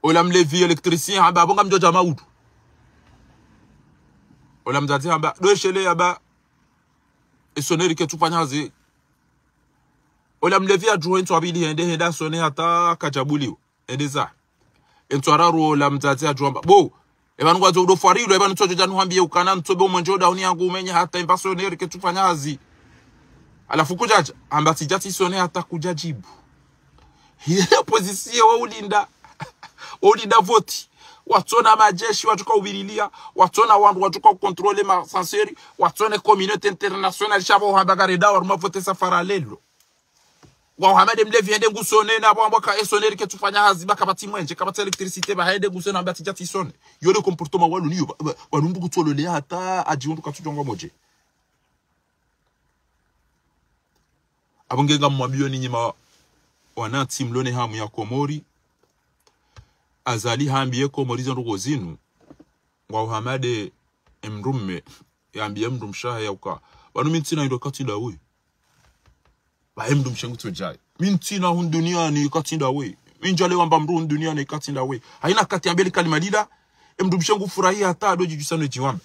Speaker 1: ola mlevi électricien haba bonga mjoja maudu ola mzati haba doshele haba esone rike tufanya hazi ola mlevi adjoint to abili henda sone hata kajabuliwa endeza entwararu ola mzati adjomba bo ebanu kwazo do farilo ebanu tojo janu hambie ukana ntobe umonjo da uni yangu umenye hata impasoneri ke tufanya hazi alafu kujaja amba sijati sone hata kujajibu ile position wa ulinda voti watona majeshi watuka ubirilia watona wandu watuka contrôler ma censeri watona communauté internationale chabo habagare da warma vote safara lelo wa Hamade Mlevi hende ngusone na bwa ka esoneri ke tufanya hazi baka bati mwenje kabata electricité ba hende ngusone na bati jati sone yole comportement walu niyo walumbu kutolole hata ajiundu katujonga moje abongenga mwabio ni nyima wana team lone hamu ya Komori azali hambiye Komori zo ngozinu wa Hamade Mrumme yambiye mrumsha ya uka banu mintina ndo katinda we bahemdu mshengu tujai mintina hun dunia ni katinda we minjale wamba mru dunia ni katinda we haina kati ambeli kalimadida mdu mshengu furahia hata doji jusano jiwamba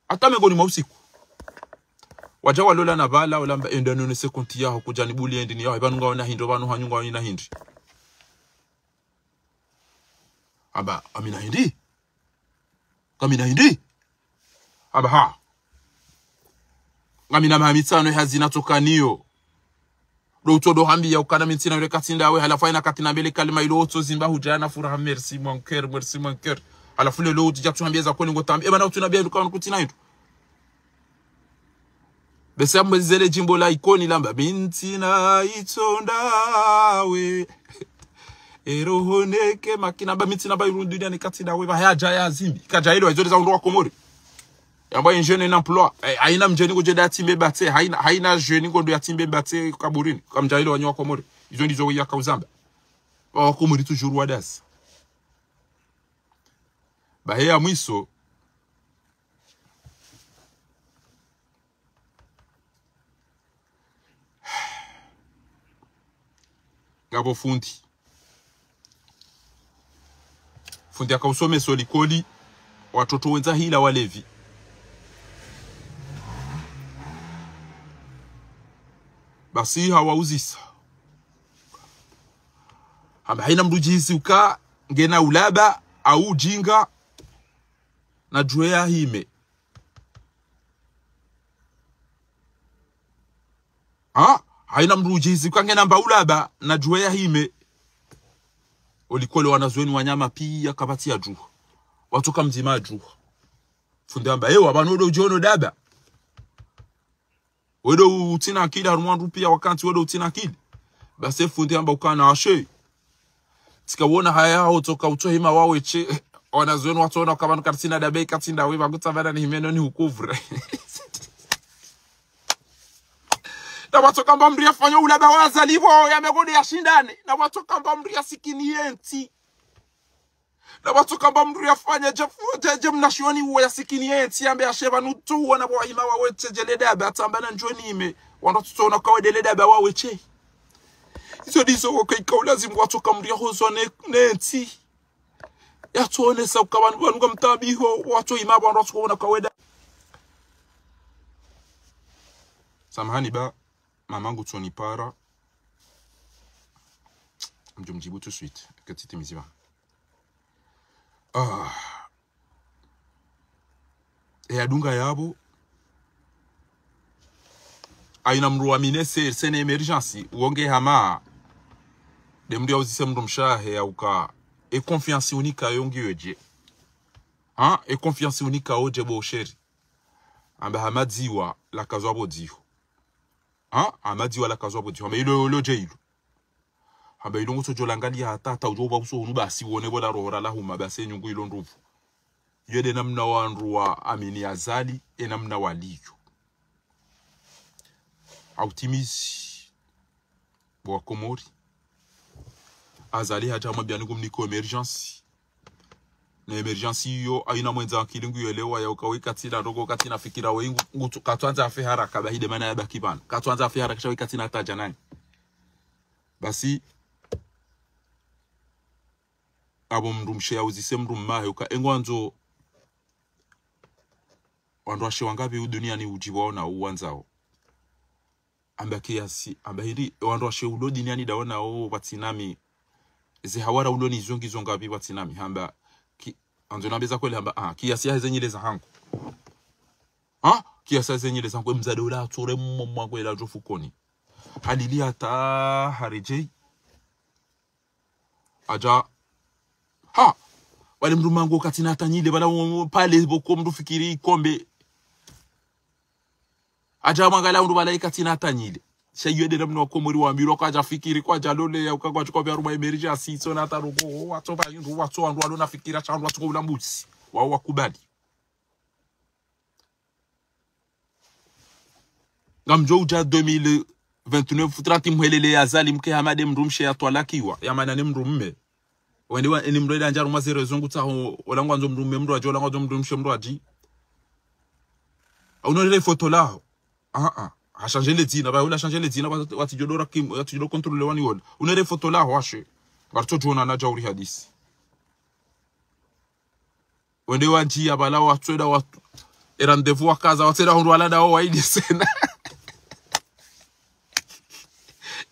Speaker 1: hata megoni mausiku wajawa lola na bala olamba endano ne sekonti ya kujani buli endini ya banu ngaona hindo banu hanyunga ina hindi aba amina hindi kamina hindi aba ha ngamina mamitsano hazina tokaniyo do todo hambi ya ukana mitina ile katinda we halafu ina katina mbele kalima ile oto zimba hujana furaha merci mon cœur halafu le lo tija tuhambia za kweli ngotambi eba na tunabia dukana kutina hitu besa mwezele jimbo la ikoni lamba mintina itonda we erohoneke makina ba mitina ba irundu ni katinda we ba haja ya zimbi kaja ile wazori za ndo wa Komori Yamba un jeune en emploi. Haina mjeni ko jeda timbe bate. Haina jeune ko do timbe bate kaburini. Comme jailo wanyo Komori. Ils ont dit zo ya kauzamba. Wa Komori toujours wadas. Ba hea mwiso. Gabo fundi. Fundi akausome solikoli. Watoto wenza hila walevi. Basi hawauzisa. Hamba haina mrujisi uka ngena ulaba au jinga na juea hime. Haina mrujisi uka ngena mba ulaba na juea hime. Olikole wanazueni wanyama pia kabati ya juhu. Watoka mzima juhu. Fundi amba wabanodo ujono daba. Wedo utina akili harumwandu pia wakanti wedo utina akili. Basi fundi amba ukana ashe. Tika wona haya otoka utohima waweche. Wanazueni watuona wakabanu katina dabe katinda wewa kutabana ni himeno ni hukuvre. Na watoka mbamria fanyo ulaba wazalivo ya megode ya shindane. Na watoka mbamria sikini yenti. Na watoka mbamria fanya jem nashoni uwa ya sikini yenti. Yambe ya sheva nutu wana wahima waweche jeledaba. Atambana njoni ime. Wanda tutona kawe deledaba waweche. Iso diso wakaika ulazimu watoka mbria hozo nenti. Ya tuone sa ukabanu wanuga mtabiho. Watu ima wanda tuona kawe da. Samahani ba. Mamangu Tony para. Je me dis tout de suite. Que tu t'es Et adunga yabo. Aina mruamine sene emergency. Uonge hama. Demdi ya uzise mrumshahe ya uka. E confiance unika yongi weje. E confiance unika oje bo sheri. Ambe hamadziwa la kazo abo diho. Amadi wala kazo abo diho. Ambe ilo jeilu. Ambe ilo ngoto jolangali hata ujoba uso unuba si wone bola rohora la huma base nyungu ilo nrufu. Yede namna wanruwa amini azali namna waliyo. Autimisi wa Komori. Azali haja mabianu niko emergency. Na emergency yo aina mwenza kilingu yelewa ya ukawe katina rogo katina fikira wengu katwanza afe haraka bahide mana ya bakibana. Katwanza afe haraka shawi katina taja nani. Basi abo mrumshe ya uzise mrumahe uka engwanzo wanduashe wangabi udunia ni ujiwao na uwanzao. Amba kiasi, amba hiri wanduashe ulo duniani dawana o watinami. Ze hawara ulo ni zongi zongabi watinami. Amba anzo nabeza kweli hamba kiasi ya zenye leza hangu. Kiasi ya zenye leza hangu mzade ula atore mwa kwela jofukoni. Halili hata harijei. Aja wale mrumango katina tanyile bala pale boko mdu fikiri kombe. Aja mangala mdu bala katina tanyile. Shayede namno Komori wa mbiro kwa aja fikiri kwa jalole ya ukagwa chukwa vya ruma emerja sito na tarugo watoba yundu watu wandu na fikira chandu watu kwa ulambusi wa wakubali. Ngamjo uja 2029 futrati mhelele ya zali mke hamade mrumshe ya twalakiwa ya manane mrumme. Wende wa eni mreda njaru mazere zongu taho olangu anzo mrumme mru aji olangu anzo mrumshe mru aji. Unonele foto lao. A changer les dînes, bah, on a changé les dînes, on a dit le contrôle le wani on a des photos là, wache. Barto jona na jauri hadis. Wende wanji abala watu da watu. E rendez-vous akaza watu da hundu wala da o waidi sena.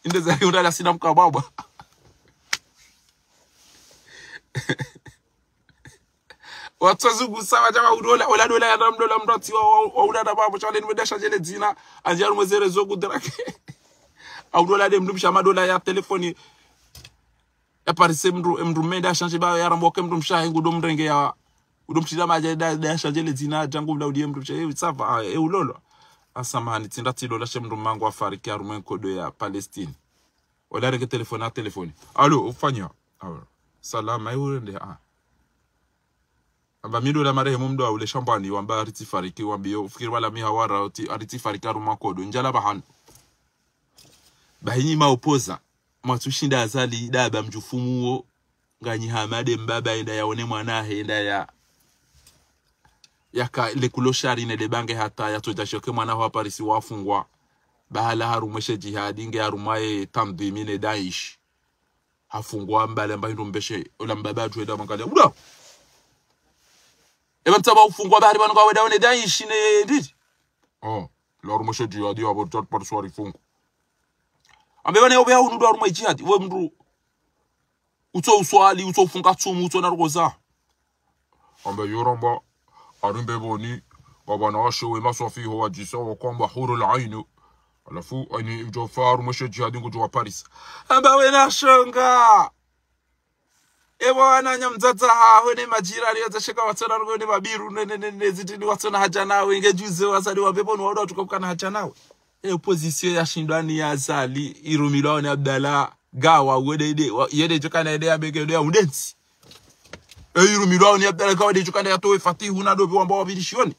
Speaker 1: Inde za yunda la sina mkababa. Watu zungu sawa jamaa udola ola dola ya namdola mrati wa udada babo chale nimeda changer les dina anjaru mwezere zogu drake audola dem ndumsha madola ya telefoni ya parise mru meda changer ba ya rambo kemru msha ngudo mrenge ya udomshida maje da changer les dina jangu mla udie mru che sava ulolo asamani tindati dola shemru mangu afariki ya rumen kodo ya Palestine ola rege telefoni allo ufanya salama yurende amba mido la marehemu mdo ule shambani wamba aritifariki wambio ufikiri wala mihawara aritifariki aruma kodo njala bahanu bahinyi maopoza matushinda azali daba mjufumu uo nganyi hamade mbaba enda yaone mwanahe enda yaka le kuloshari ne debange hata ya tojashoke mwanaho aparisi wafungwa bahala harumeshe jihadi nge harumaye tamdhimine Daesh hafungwa mbale mbahindu mbeshe ola mbaba tuweda mangalia uda eba mtaba ufungwa bahari banu kwa weda one Daesh ne ndidi la harumeshe jihadi wabo tot parsuari fungu ambe bane obe hunu do harumai jihadi we mndu uto uswali uto ufunga tsumu uto narugoza ambe yoromba arumbe boni wabana washo masofi huwa jisawa kwamba hurul ainu alafu ani mjofaru mwisho jihadi ngujo Paris amba wena shonga ebo ananya mzata hawe ne majira aliyoza shika watona rugo ne mabiru ne zitini watona haja nawe ngejuze wasali wa bebo no wado tukakana haja nawe opposition ya shindani ya Azali irumilwa ne Abdallah gawa wedede yede jokana ide abegede ya undensi irumilwa ne Abdallah gawa de jokana ya towe fatihu na dobi wamba wabidishoni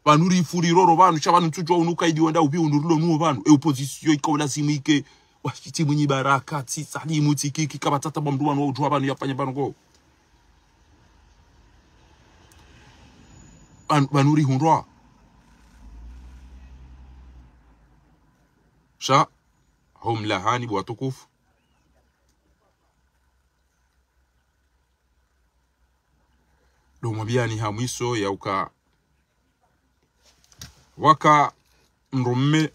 Speaker 1: banuri ifuri roro banu chabanu tujwa unuka idi wenda ubi unurulo nuo banu opposition ikaola simike washiti munyi baraka ti salimu tikiki kabatata bamdu wanu ujwa banu yapanya banu go banuri hunroa sha hum lahani watukufu do mabiani hamwiso ya uka waka mrumme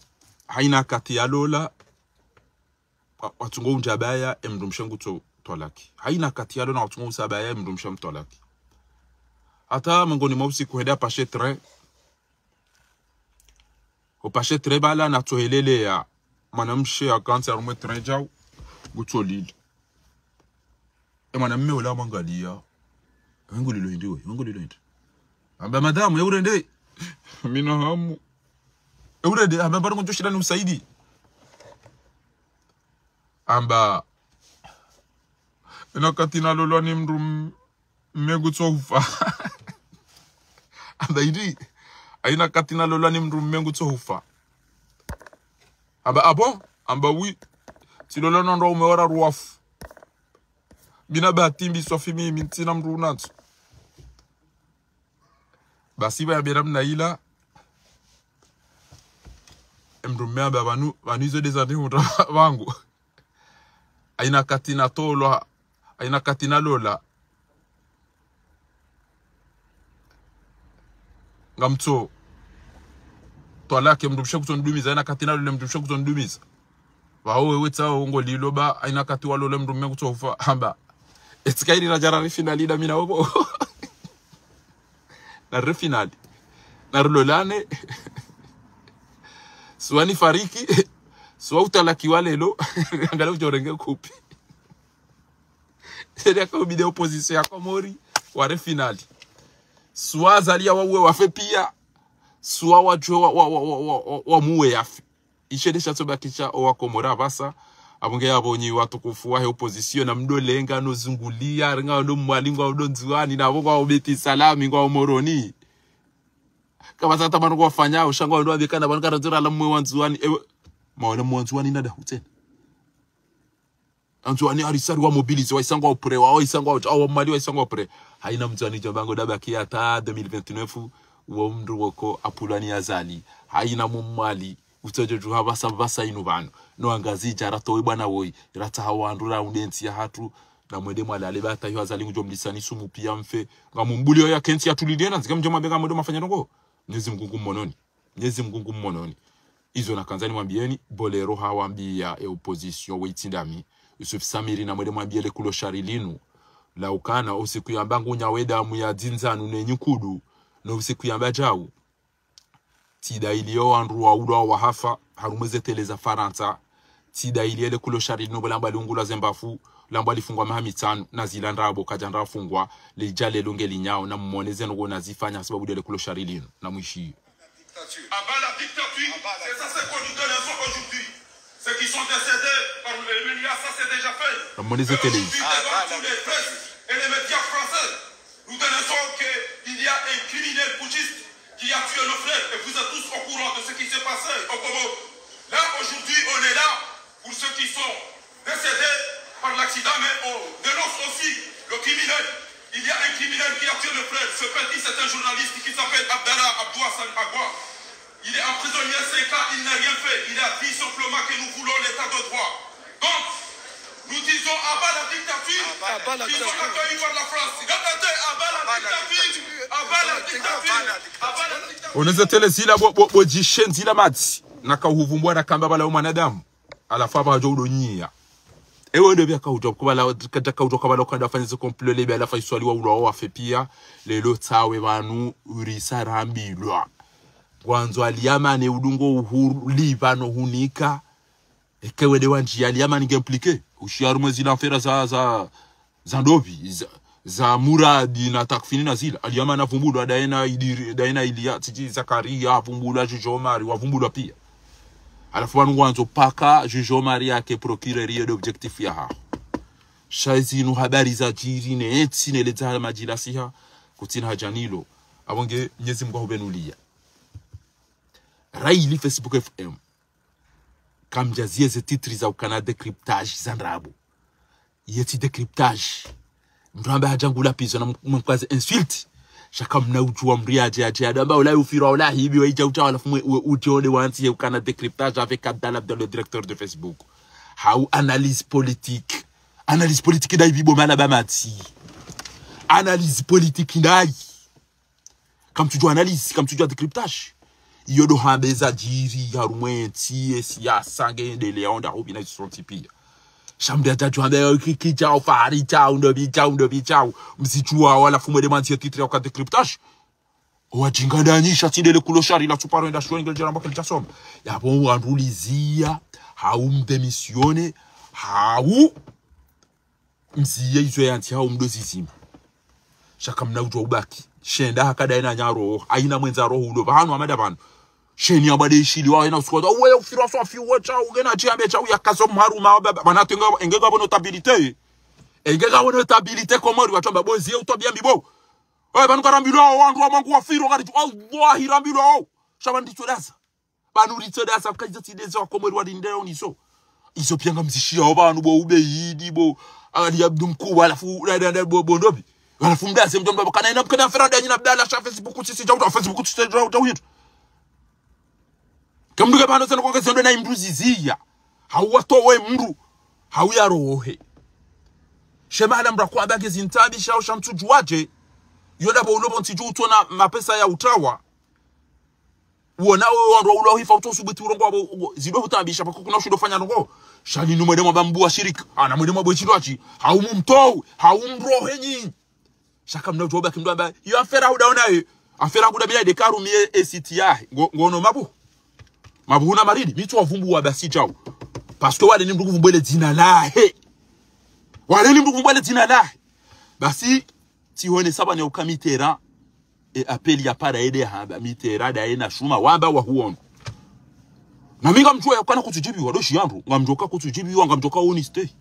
Speaker 1: haina kati ya lola watungo unjabaya emrumshengu to tolaki haina kati ya lola watungo usabaya emrumshem tolaki hata mngoni mwusi kuheda pashe tre o pashe tre bala na tohelele ya manamshe ya kansi arume tre jau gutolili manamme wala mangalia ngulilo ndiwe ngulilo ndi amba madamu eurende mina hamu eurede amba baru njoshira ni usaidi amba ina katina lolo ni mndu mmegu tsofa amba idi aina katina lolo ni mndu mmegu tsofa amba abo amba wi ti lolo ndo umewara ruafu bina batimbi sofi mimi ntina mndu unatsu basi ba biram na ila mrume ba banu izo desandi wangu aina katina tolo aina katina lola ngamto tola ke mrumshe kutondumiza aina katina lola mrumshe kutondumiza wawe weta ngo lilo ba aina katiwa lola mrume kutofa amba etikairi na jarari finali da mina obo na refinali na rulolane swani fariki swa utalaki walelo ngalo jorenge kupi seria kwa bide opposition ya Komori wa refinali swa zalia wawe wafe pia swa wajwa wa muwe yafi ishedesha tobakisha owa Komora basa abunge yabonyi watukufu wa opposition na mdolenga no zungulia nga ndo mwalingo ndo nzuani na bongo obeti salami ngo moroni kama tata banu kwafanya ushangwa ndo abikana banu karazira la mwe wanzuani ewe maona mwanzuani nada hutena anzuani arisari wa mobilize wa isangwa opre wa isangwa wa mali wa isangwa opre haina mzani jambango dabaki ata 2029 wa mndu wako apulani Azali haina mumali utoje juha basa inu banu no angazi jara towe bwana woi rata hawandura undensi ya hatu na mwede mwalale bata yo Azali ngujomlisani sumu pia mfe ngamumbuli ya kensi ya tulidena zikamjoma benga mwedo mafanya nongo Nyezi mgungu mmononi izo na kanzani mwambieni bolero hawambia ya opposition weitindami Yusuf Samiri na mwede mwambiele kuloshari linu la ukana usiku yambangu nyaweda muya zinzanu nenyukudu no usiku yamba jau tida ilio andruwa udoa wa hafa harumeze teleza Faransa tida iliele kuloshari linu bolamba liungula zembafu lamba lifungwa mahamitanu na zilandrabo kajandra fungwa lijale longeli nyao na mmoneze ngo nazifanya sababu dele kuloshari linu na mwishi
Speaker 3: Abat la dictature, c'est ça ce qu'on nous donne aujourd'hui. Ceux qui sont décédés par les médias, ça c'est déjà fait.
Speaker 1: La mmoneze tele
Speaker 3: Tous les presses et les médias français Nous dénonçons qu'il y a un criminel putschiste qui a tué nos frères. Et vous êtes tous au courant de ce qui s'est passé au Congo. Là, aujourd'hui, on est là pour ceux qui sont décédés par l'accident, mais on dénonce aussi le criminel. Il y a un criminel qui a tué mes frères. Ce petit, c'est un journaliste qui s'appelle Abdallah Abdouhassan Agua. Il est emprisonné 5 ans, il n'a rien fait. Il a dit simplement que nous voulons l'état de droit. Donc, nous disons abat la dictature, qui sont accueillis par la France. Regardez, abat la dictature, abat la dictature, abat la dictature.
Speaker 1: Unaweza tele zila bo jishen zila mati. Naka huvumbua na kamba bala umanadamu. Alafa ba jo udonyia. Ewe ndio bya kaujo kwa bala kaja kaujo kwa bala kwanda fanya complot lebe alafa iswali wa ulo wa fepia lelo tawe banu urisa rambilwa. Kwanzo aliyama udungo uhuru libano hunika. Ekewe de wanji aliyama impliqué. Ushiaru mwezi na fera za ndovi za muradi na takfini na zila aliyama na vumbulwa daina ilia tiji Zakaria vumbulwa Jujo Mari wavumbulwa pia alafu wanu wanzo paka Jujo Mari yake procurerie d'objectif ya hao shaizi nu habari za jiri ne etsi ne leta majila siha kutina hajanilo abonge Mwenyezi Mungu ahubenulia Raili Facebook FM kamjazie ze titri za ukana decryptage za ndrabo yeti decryptage mramba hajangula pizo na mkwaze insulte shaka mnaujua mriaje adamba wala ufira wala hibi waija utawala fumu utione wanti ya ukana decryptage avec Abdallah le directeur de Facebook how analyse politique da bibo malabamati analyse politique ndai comme tu dois analyse comme tu dois decryptage yodo hambeza jiri ya rumwenti siasa ngende leonda hobina sorti pia shambe atatu ambaye kikichao fari chao ndo bichao msichua wala fumo de manti titre ya decryptage wajingandanyisha tidele kuloshari la tuparenda shwengi ngejera mbaka litasoma yabo wandulizia haumdemisione hau msiye izo yanti hau mdozi zima shaka mnaujwa ubaki shenda hakada ina nyaro aina mwenza roho ulo banu amada banu sheni abade shili wa ina uskoda we ufira so afi wacha ugena chiambe cha uyakazo maruma banatenga engega bo notabilité komori wachomba bozi utobia mbibo banu karambilo wandu wa mangu wafiro kati Allah hirambilo shabandi todasa banu ritodasa kaje tidezo komori wadindeo niso iso pianga mzishia obanu bo ubeidi bo ali abdumku alafu dada bondobi alafu mdase mjomba kana ina mkana ferada nyina Abdallah sha Facebook sisi jauta Facebook sisi jauta witu kamduga bano sana kwa kesendo na imbruzizia hawatowe mru hawiyarohe shemala mbra kwa bage zintabi shao shamtujuaje yoda bo ulobo ntiju utona mapesa ya utawa wona wandwa ulo hifa utosubuti urongo abo zido utambisha pako kuna shudo fanya ngo shani numwe mabambu wa shirika ana mwede mabo chidwachi haumumtou haumrohe nyinyi shaka mnajoba kimdwa yo afera udaona yo afera kuda bila dekaru mie ACTI ngono mabuhuna maridi mitu wavumbu wa basi chao parce que wale ni mndugu vumbele dina lahe wale ni mndugu vumbele dina lahe basi tione saba ne ukamitera e apeli ya para ede haba mitera da ina shuma wamba wa huono na minga mchua ya kana kutujibi wadoshi yangu ngamjoka kutujibi ngamjoka honeste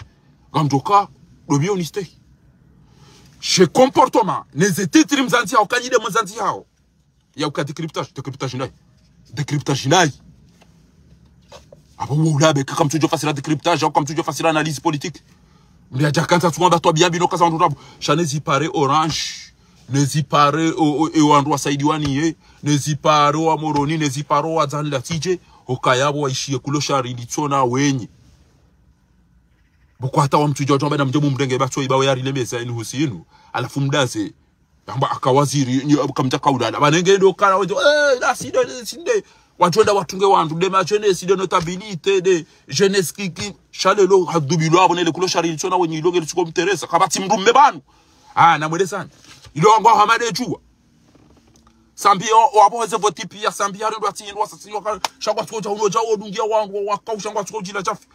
Speaker 1: ngamjoka dobi honeste che comportement neze titri mzanti hao kanyide mzanti hao ya decryptage ndai abo ulabe kaka mtujo fasira decryptage au kama mtujo fasira analyse politique mlia jakanta tuomba to bia bino kaza ndurabo chanezi pare orange nezi pare o andwa saidiwani ye nezi pare wa moroni nezi pare wa zanla tije okayabo waishie kuloshari litona wenye boko hata wa mtujo jomba na mjomu mdenge bato ibawe yari lemeza inu husinu alafu mdaze yamba akawaziri kamtaka udala banenge ndo kana wejo la sinde wachonda watunge wandu de jeunesse de notabilité de jeunesse qui chalelo hadubilo abonele kulo shari litona wenye iloge litsuko mteresa kabati mrumme banu na mwede sana ilo ngo hamade jua sambio waboze votipi ya sambia ndo ati ndo asasi yo shagwa tsoja unoja odungia wangu wakausha ngwa tsoja jila chafi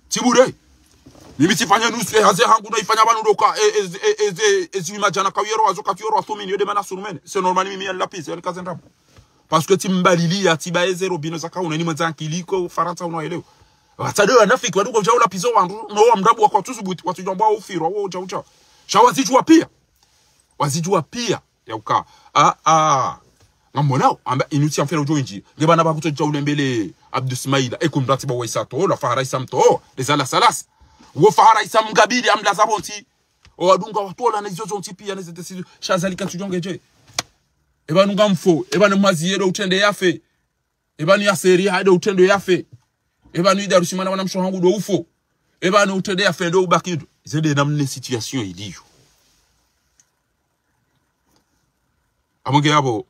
Speaker 1: tibure mimi tifanya nusu haze hangu no ifanya banu doka imagine kawiro azoka tuyoro athumini yode mana surumene c'est normal mimi la pise ya kazenda parce que timbalili atiba zero bino zaka una ni mwanzakiliko Faransa unaelewa watado wanafiki waduko jaula pizo wandu no mdabu wa kwa tusubuti watujomba ufiro wo ucha shawazichwa pia wazijua pia ya uka ngamonao amba inuti amfera ujoinji ngebana bakutoja ulembele Abdou Ismaila ekumratiba wa isato la fahara isamto lezala salas wo fahara isam ngabiri amla zabonti o adunga watola na izo zonti pia nezete sizo shazalika tujongeje ebanu ngamfo ebanu maziyero utende yafe ebanu ya seri hade utendo yafe ebanu idarushimana wana mshohangu do ufo ebanu utende yafe ndo ubakido zede namne situation iliyo amonge yabo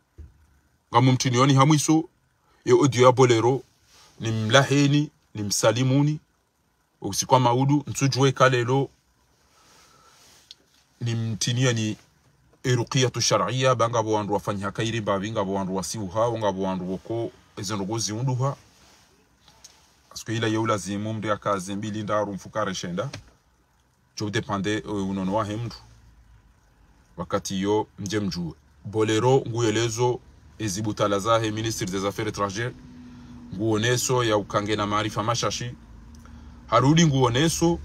Speaker 1: ngamumtinioni hamwiso ye audio ya Bolero ni mlaheni ni msalimuni usikwa maudu nsujwe kalelo ni mtinia ni eruqiyatu shar'iyya banga bo wandu wafanya kairi babinga bo wandu wasiuha ngabo wandu woko ezenrogozi unduha asko ila yeula zimumri akaze mbili ndaru mfukare shenda jo depende unono wa hemdu wakati yo nje mjue Bolero nguyelezo ezibutala zahe ministre des affaires étrangères nguoneso ya ukange na maarifa mashashi harudi nguoneso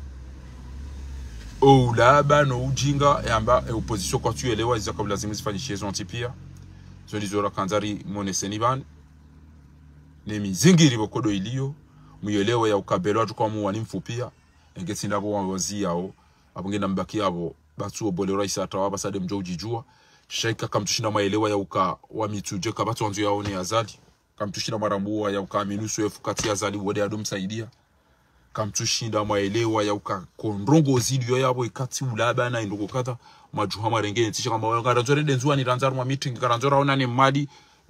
Speaker 1: ulaba no ujinga yamba opposition kwa tuelewa iza kabla lazima zifanyishie zonti pia zolizora kanzari moneseni ban ne mizingiri bokodo iliyo muyelewa ya ukabelo watu kwa muwani mfupia engesinda bo wazi yao abungena mbaki abo batu Bolero isata wabasade mjo ujijua shaika kamtushinda maelewa ya uka wa mituje kabatu wanzu yao ni azali kamtushinda marambua ya uka minusu efu kati azali wode adum saidia kamtushinda maelewa ya uka kondrongo zidio yabo ikati ulaba na indoko kata majuhama rengene tisha kama ngaranzore denzuwa ni ranzaru wa meeting ngaranzora ona ni madi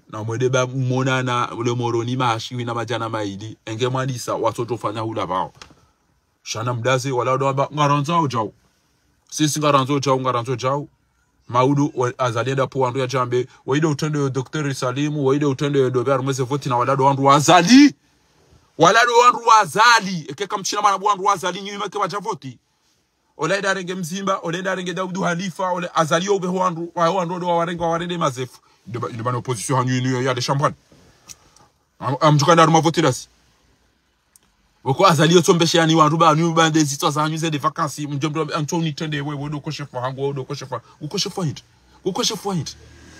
Speaker 1: na mwedeba mona na ule moroni maashiwi na majana maidi enge madisa watoto fanya hula bao shana mdaze wala doamba ngaranzao jau sisi ngaranzo jau maudu azalienda po wandu ya jambe waide utendo ya Dr. Salimu waide utendo ya Dober mweze voti na walado wandu wazali ekeka mchina manabu wandu wazali nyume kwa javoti olaida renge mzimba olaida renge Daudu Halifa ole azali ube wandu do warende mazefu ndibana opposition hanyu ya de champagne amjukanda ruma voti dasi wako azali otombeshe yani wandu ba nyu bande zitwa za hanyu de vacances mjomdo Anthony tende wewe do koshefa hangu wewe do koshefa ukoshefa hit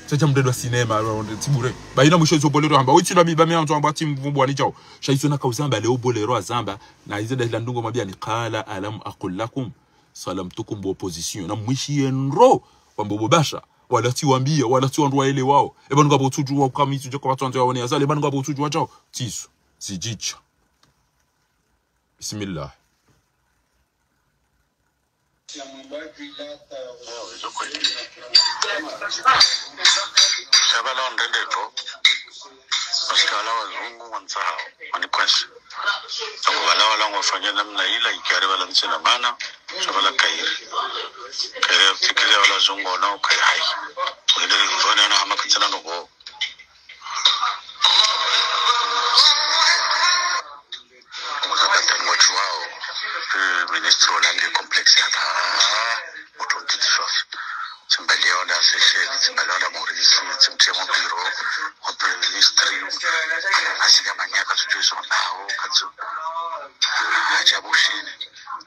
Speaker 1: saja mdedo cinema ronde tibure baina mwisho zo Bolero hamba witira mi bamia mtu amba timu vumbu ani chao shaizo na kauzamba leo Bolero azamba na hizo da ndungo mabia ni qala alam aqul lakum salamtukum bo opposition na mwishi enro wambo basha wala tiwambia wala tiwandu waele wao eba ngabo tuju wa kama hizo kwa watu wanzo waone azali eba ngabo tuju wachao tiso sijicha bismillah
Speaker 2: Shabala ondendeko Askala wazungu wansahau wanikwesha Shabala wala wafanya namna ila ikiari wala nsina mana Shabala kairi fikiri wala zungu wanao kai hai Ulidari kufanya na hama katina nuko Muzabata mwachu wao Ministro lange kompleksi hata Utuntiti shofi Simbaliona sesheli, simbaliona Maurice, simtemo biro, wa Prime Ministry, asiga manyaka tujuzo nao, katsu ajabu shini.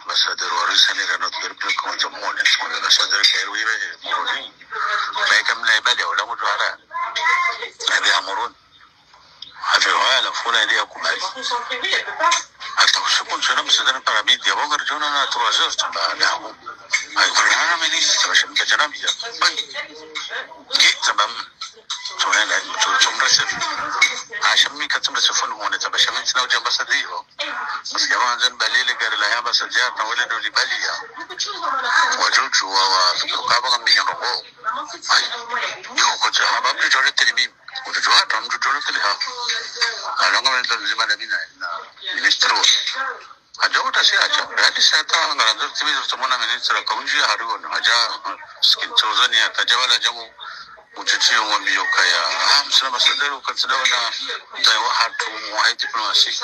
Speaker 2: Ambassador wa Russia ni Renato Berkeley kwa jamone, kwa ambassador kairuiwe Moroni. Baika mna ibadi ya ulamu juhara, nabi ya Moroni. Hafiwa ala funa ili ya kumali. Hata usiku nchona msadana parabidi ya bonga rjona na turazos tamba damu. Ayukurana ministri sabashimika janabia. Sabam tunaenda tumrasif. Ashamika tumrasif nuone sabashimika na ujamba sadiho. Maskama anzan balile gari la yamba sajia na wale doli balia. Wajuju wa tukaba ngamia robo. Yuko jahaba mjole telimi. Ujuju hata mjole teliha. Alonga mendo nzima na bina ministro. Ajauta si aja. Radi sata ngaranzur tibi zurtumona ministra kaunji harugo aja skin chozani atajawala jamu uchuchi umwambio kaya msana masadari ukatsida wana taiwa hatu muhai diplomasi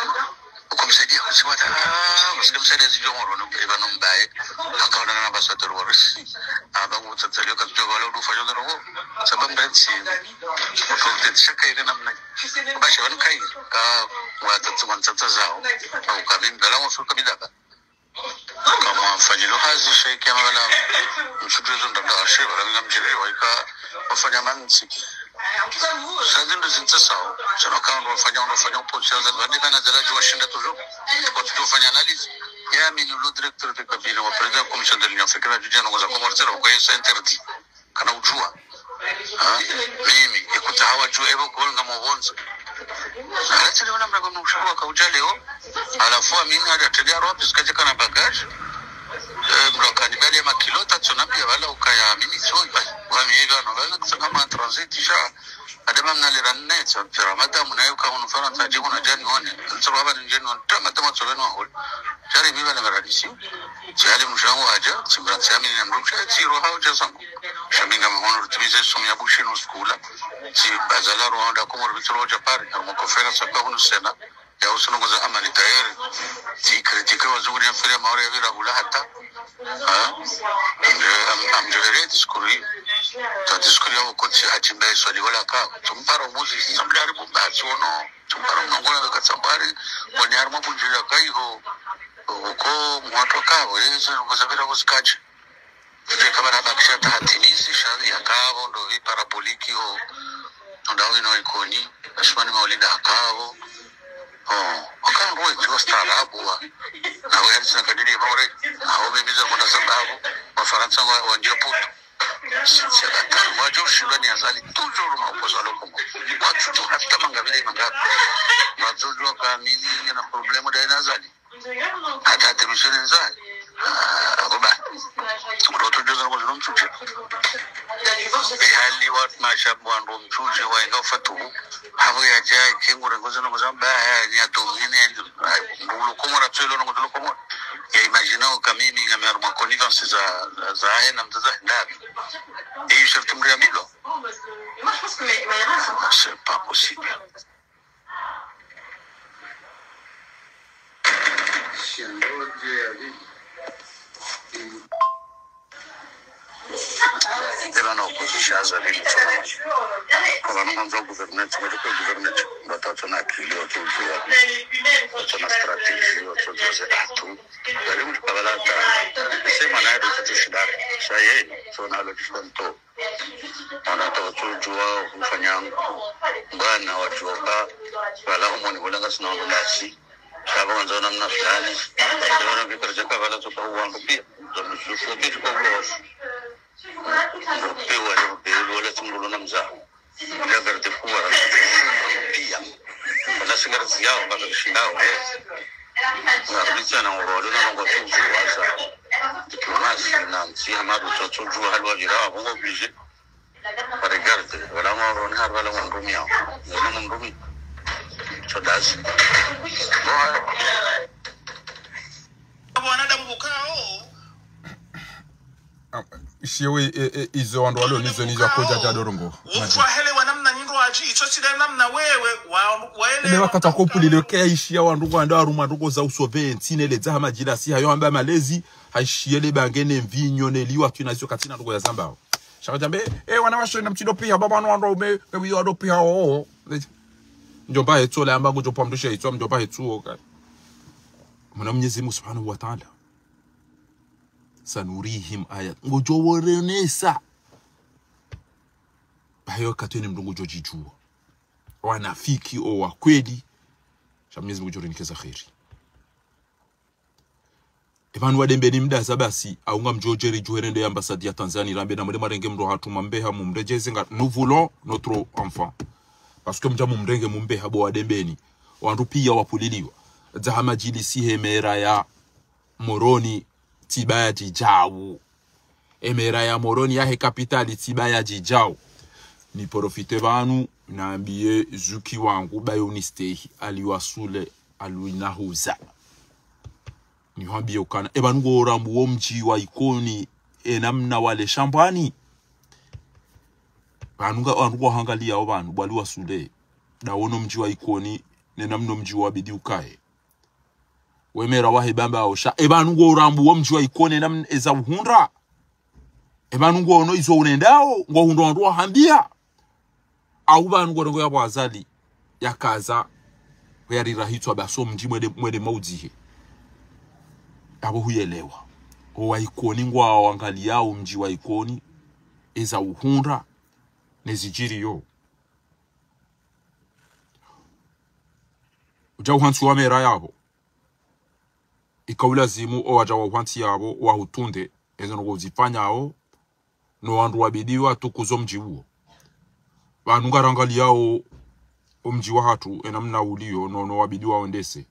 Speaker 2: ukumsaidia kusiwata msaidia zijo morono ibanu mbaye akaona na masadari wa Rusi abangu tatsalio katjoga wala udufa jodo roho sababu ndani utote shaka ile namna basha wankai ka watatsuman tsatsa zao au kabim dala wasu kabidaka kama mfanyilo hazi shaiki amala mchujuzo ndandashe wala mjiri waika wafanya manzi sasa ndo zintasao sana kama wafanya upocha za ndika na zalaji washinda tuzo kwa tutofanya analysis ya mimi lo director de cabinet wa president commission de l'union africaine jujana ngoza commercial kwa hiyo interdit kana ujua mimi ikutahawa juu ebo kuonga mwanzo hata leo namna kama ushauri kauja leo alafu mimi hada tega rope sikaje kana bagage mlokani bale makilota tunambia wala ukaya mimi sio kwa miega no wala kusema transit sha adama mnalira net tira madamu nayo kama unafanya taji kuna jani one sababu ni jani one madamu tsoleno hol jari biba na maradisi jali mshango aja simratsi amini na mrusha zero hauja sangu shaminga mhono rutibize somya bushino skula si bazala rwanda komor bitro japari harmo kofera saka hunu sena ya usuno ngoza amani tayari si kritika wazuri ya fere maore ya vira hula hata amjere diskuri ta diskuri ya wakoti hachimbe swali wala ka tumpara umuzi samdari bumbazi wono tumpara mnongola weka sambari wanyari mabunjira kaiho uko mwato kawo yezo ngoza vira wazikaji kama na bakisha tahatinizi shari ya kawo ndo hii paraboliki ho ndawo ino ikoni ashmani maulida akawo wakanroe kiwa staarabu na wewe sina kadiri maure hao mimiza kwa sababu wafaransa wanjia puto sisi hata wajo shulani azali toujours maopoza loko watu hata mangabile mangapi watu kwa mimi na problema da azali hata temisheni nzali agoba mtoto joza kwa zulu mchuche hali wat mashabu wandu mchuche wainga fatu habo ya jai kingure ngoza ngoza ba ni atomine ngulo komora tselo ngoza komora ya imaginao kamimi ngamera ma connivence za aina mtaza ndabi et je te mria milo c'est pas possible Era no opposition ali kwa mwanzo government kwa government watoto na kilio kujua watoto na strategy watoto zetu bali mtabalata sema na ndio tushidare sahi so na lo diskonto wanato tujua kufanya bana wajua wala humoni wala ngasina ndasi sababu wanzo namna fulani ndio ndio kwa wala tukawa pia ndio sio kitu kwa wala tungulu namza ila garde kuwa pia wala singar ziyao baga shindao na bicha na ngoro na ngo tujua sa diplomasi na si amadu tujua halwa jira bongo bije para garde wala ngoro ni har wala ngumi yao na ngumi chodazi
Speaker 3: bwana damu bukao
Speaker 1: shiwe izo wandu walo nizo koja jadorongo
Speaker 3: ufahelewa namna nindo aji icho chile namna wewe waele
Speaker 1: wakata kopulile kaya ishia wandu wanda waruma ndugo za usove ntine le za majila si hayo amba malezi haishiele bangene mvinyo ne liwa tunazio katina ndugo ya zambao shakajambe wanawasho na mchido pia baba wandu mewi wado pia njomba hetu le amba ngujo pamdushe hetu njomba hetu mwana Mwenyezi Mungu Subhanahu wa Ta'ala sanurihim ayat ngojo worenesa bayo katweni mndungu jojijua wanafiki o wa kweli Mwenyezi Mungu jorenikeza khairi Ebanu wadembeni mda sabasi aunga mjojeri juherende ambassade ya Tanzania rambe na mwema renge mro hatuma mbeha mumrejeze nga nous voulons notre enfant parce que mjamu mrenge mumbeha bo wadembeni wandu pia wapuliliwa zahama jilisi hemera ya moroni tibaya jijau emera ya moroni ya he kapitali tibaya jijau ni profite banu naambie zuki wangu bayonistehi aliwasule aluinahuza ni hambie ukana ebanugo orambu wo mji wa ikoni enamna wale shambani banuga hangalia abantu baliwasule dawono mji wa ikoni nenamno mji wa bidi ukae wemera wahe bamba osha ebanugo orambu wo mji wa ikoni namna eza uhundra ebanugo ono izo unendao ngo hundo ndo hambia au banugo ngo yabo azali yakaza yarira hitwa baso mji mwede maudzihe abo huyelewa waikoni ngwa wangaliao mji waikoni eza uhunda nezijiri yo uja uhansi wa mera yabo ikaulazimu o waja wa uhansi yabo wa hutunde ezo ngo zifanyao no wandu wabidiwa tukuzo mji huo bantu ngarangaliao mji wa hatu enamna ulio no wabidiwa ondese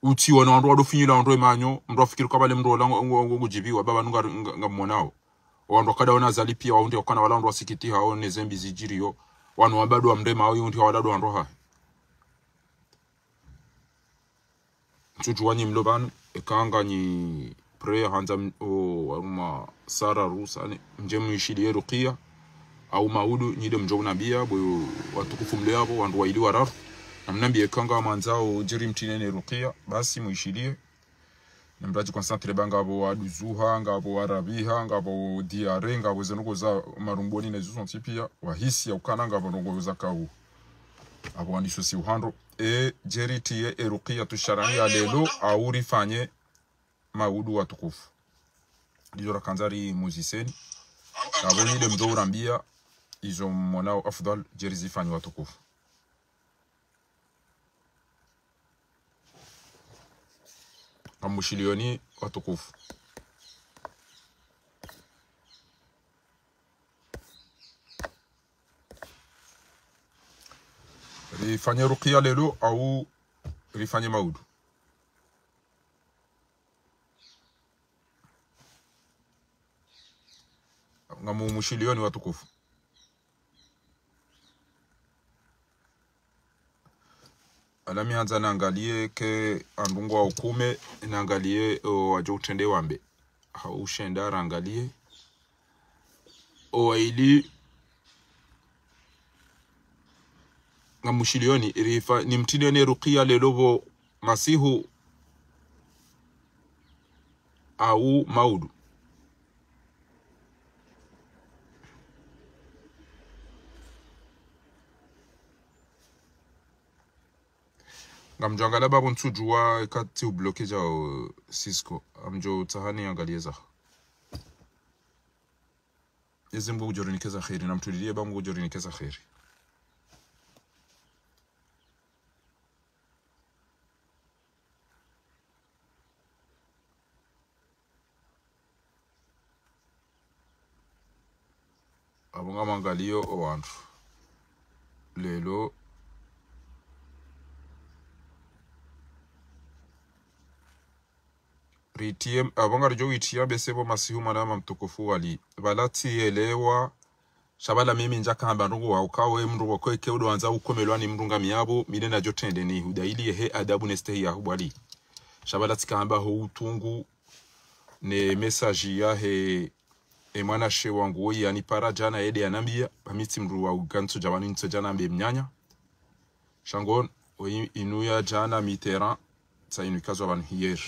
Speaker 1: uti wana wandu wadofinyila ndo emanyo mndo afikiru kabale mndo lango jibiwa baba nunga ngamonao wandu kada wana zali pia waunde wakana wala ndo wasikiti hao nezembi zijiriyo wanu wabadu wa mdema hao yundi hawadadu wandu haa Chujuani mlobanu ekanga ni prayer hanza waruma sara rusa njemu ishili ruqia au maudu nyide mjou nabia boyo watukufu mleabo wandu waili warafu namnambi ekanga manzao jiri mtinene ruqia basi muishilie nambraji konsantre banga abo waduzuha ngabo warabiha ngabo diare ngabo zenugo za marumboni na zuzo pia wahisi ukana ngabo ndongo za kawu abo wandisho si uhando jeritie ruqia tusharani lelo au rifanye maudu watukufu dijora kanzari muziseni aboni ile mdo urambia izo monao afdal jerizifanye watukufu amushilioni watukufu rifanye ruqia lelo au rifanye maudu ngamu mushilioni watukufu alami hanza naangalie ke andungu wa ukume naangalie wajo utende wambe haushenda rangalie ili ngamushilioni rifa ni mtilioni ruqia lelovo masihu au maudu ngamjangala babu ntujua kati ublokeja Cisco amjo tahani angalieza yezimbu ujorinikeza khairi namtulilie bamu ujorinikeza khairi abonga mangalio owandu lelo ritiem abonga rjo itia besebo masihu manama mtukufu wali balati elewa shabala mimi njaka hamba ndungu wa ukawe mndu wakoeke udo wanza ukomelwani mndunga miyabo milenda jotende ni hudaili he adabu nestehi ya hubwali shabala tika hamba ho utungu ne message ya he mwana she wangu yani para jana ede anambia bamiti mndu wa ugantu jawani nto jana mbe mnyanya shangon inuya jana mitera sa inukazo abantu hier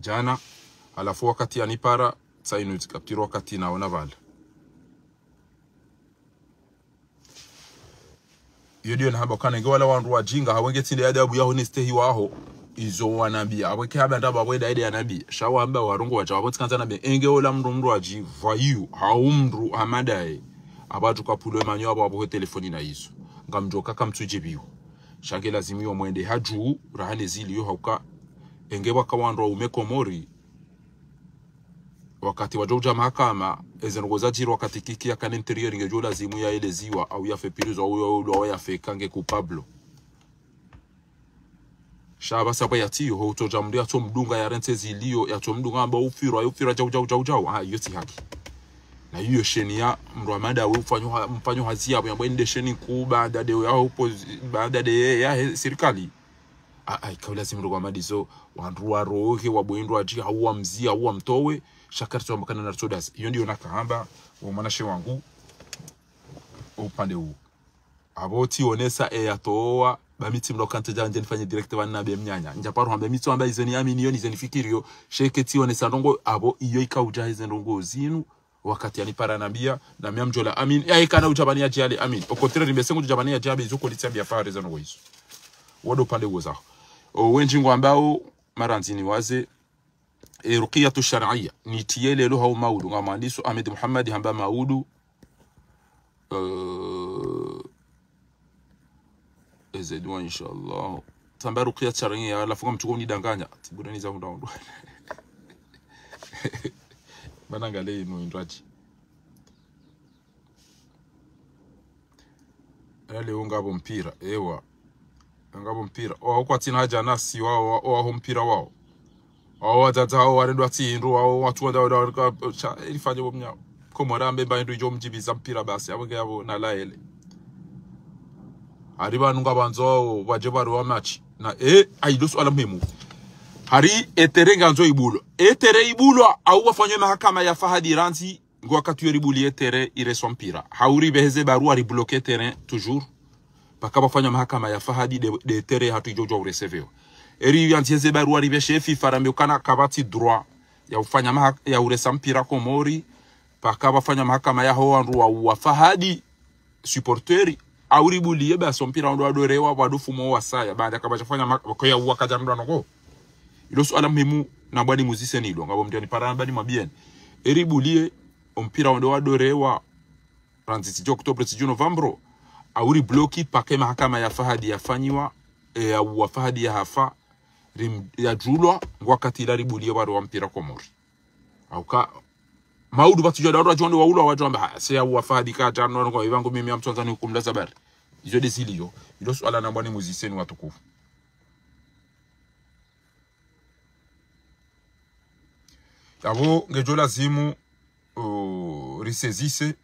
Speaker 1: jana alafu wakati anipara sainu kaptiro wakati naona vala yodio na haba kana ngewala wandu wajinga hawenge tinde adabu yaho nestehi waho izo wanambia abweke haba ndaba bweda ide anambia shawamba warungu wajabu tkanza nabe engeola mndu waji vayu haumru amadai abatu kapulo manyo abo abo telefoni na izo ngamjoka kamtujibiwa shange lazimiwa mwende haju rahane zili yo hauka engewa kawandwa umekomori wakati wajoja mahakama ezengoza jiro wakati kiki ya kan interior ngejo lazimu ya eleziwa au ya fepirizo au ya fekange ku Pablo shaba saba yatiyo ho toja mdia to mdunga ya rente zilio ya to mdunga amba ufira jau yoti haki na hiyo shenia mrwamada mfanyo hazia hapo yambo ende sheni kuba dade ya upo baada de ya serikali kaula simro kwa madizo wandu waroke wabwendo aji au mzia au mtowe shakarto mbakana na sodas hiyo ndio nakahamba wa mwanashe wangu upande huu aboti onesa yatoa bamiti mlo kante janje nifanye direct wana be mnyanya njaparo hambe mitso amba izeni amini yoni izeni fikirio sheketi onesa ndongo abo iyo ikauja izen ndongo zinu wakati anipara nabia na miamjola amin ya ikana ujabani ya jali amin okotere nimesengo ujabani ya jabi zuko litsambia fare zano hizo wado pale woza wenji ngwambao maranzini waze ruqiyatu shar'iyya ni tiyele lo hau maudu ngamandiso Ahmed Muhammad hamba maudu ezedwa inshallah tamba ruqiyatu shar'iyya alafu kama mtuko nidanganya tibudani za ndo bana ngale ino indraji ale ungabo mpira ewa ngabo mpira kwa tina haja nasi wao mpira wao watata warendo atsindu watu wanda ilifanye bomnya komora mbemba ndo jo mjibiza mpira basi abonge yabo na laele hari banu ngabanzo baje bari wa match na aidoso ala muhimu hari etere nganzo ibulo au wafanywe mahakama ya Fahadi Ranzi ngo wakati yoribuli etere ireso mpira hauri beheze barua ri bloquer terrain toujours pakaba fanya mahakama ya Fahadi de tere hatu jojo ureseveo eri yantieze barua ri beshe FIFA ramekana kabati droit ya ufanya ya uresa mpira Komori pakaba fanya mahakama ya hoandu wa Fahadi supporteri au ribuli eba mpira ndo adorewa wadufumo wa saya baada kabasha fanya kwa ya wakajamdo nako ilo swala muhimu na bwani muzise nilo ngabo mtiani paramba ni mabieni eribulie mpira ndo adorewa ranzi Oktoba si November auri bloki pake mahakama ya Fahadi yafanyiwa wa Fahadi ya hafa ya julwa wakati la ribulie wa mpira Komori au ka maudu batu jada ro jonde wa ulo wa jamba se ya wa Fahadi ka jano ngo ivango mimi amtonzani hukumla zabari izo desilio ilo swala na bwani muzise ni watukufu abo ngejo lazimu risezise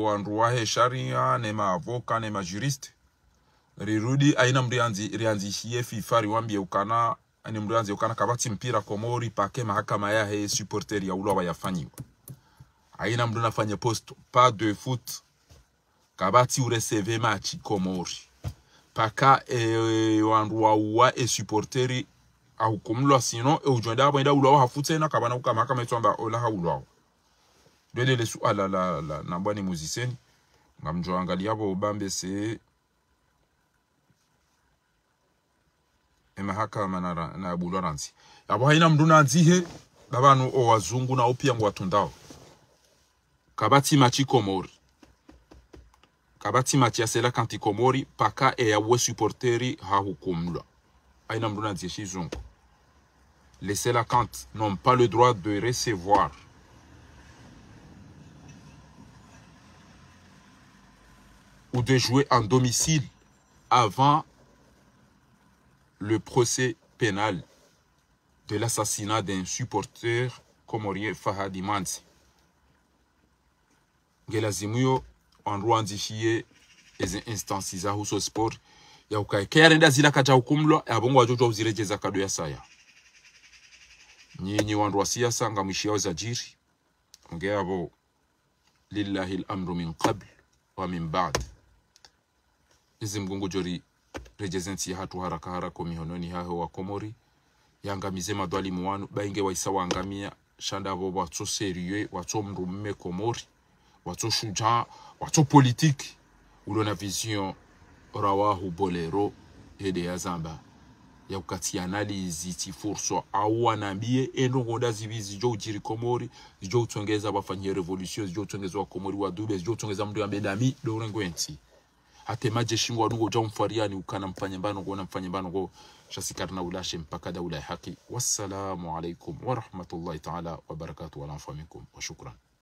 Speaker 1: wanruwahe sharia nema avoka nema juriste rirudi aina rianzishie FIFA riwambie ukana ani mrianzi ukana kabati mpira Komori pake mahakama ya supporteri ya ulo yafanyiwa aina mdu nafanya posto pas de foot kabati ureseve match Komori paka wanruwa supporteri au kumlo sino ujonda abo ulo hafute na kabana ukama kama itsomba ola haulo dele le suala la nambani muziseni ngamjo angalia abo bambe se mahakama na buloranzi abo haina mdu nanzihe babanu o wazungu na opia ngwatundao kabati machi Komori kabati machi asela kanti Komori paka ya we supporteri ha hukumlo aina mdu nanzihe shizungu les la Kant n'ont pas le droit de recevoir ou de jouer en domicile avant le procès pénal de l'assassinat d'un supporter comorien Fahadi Manzi. Ngelazimuyo en ruandifie les instances za huso sport ya ukaekea nda zila kaja hukumlo ya bongo wajojo uzirejeza kado ya saya. Nyinyi wandu wa siasa ngamishia wazajiri ongea abo lillahi al-amru min qabl wa min ba'd izi mgungu jori rejezenti hatu haraka mihononi haho wa Komori yangamize madwali muwanu bainge waisa wangamia shanda abo watu serieux watu mrumme Komori watu shuja watu politique ulona vision rawahu bolero hede ya zamba ya ukati analizi tifurso au wanambie endongo ndazibizi jo ujiri Komori jo utongeza bafanye revolution jo utongeza wa Komori wa dube jo utongeza mdu ambedami do rengwenti atemaje shingwa nungo jo mfariani ukana mfanyembano go na mfanyembano go shasikarna ulashe mpaka daula ya haki. Wassalamu alaikum wa rahmatullahi ta'ala wa barakatuh wa lafa minkum wa shukran.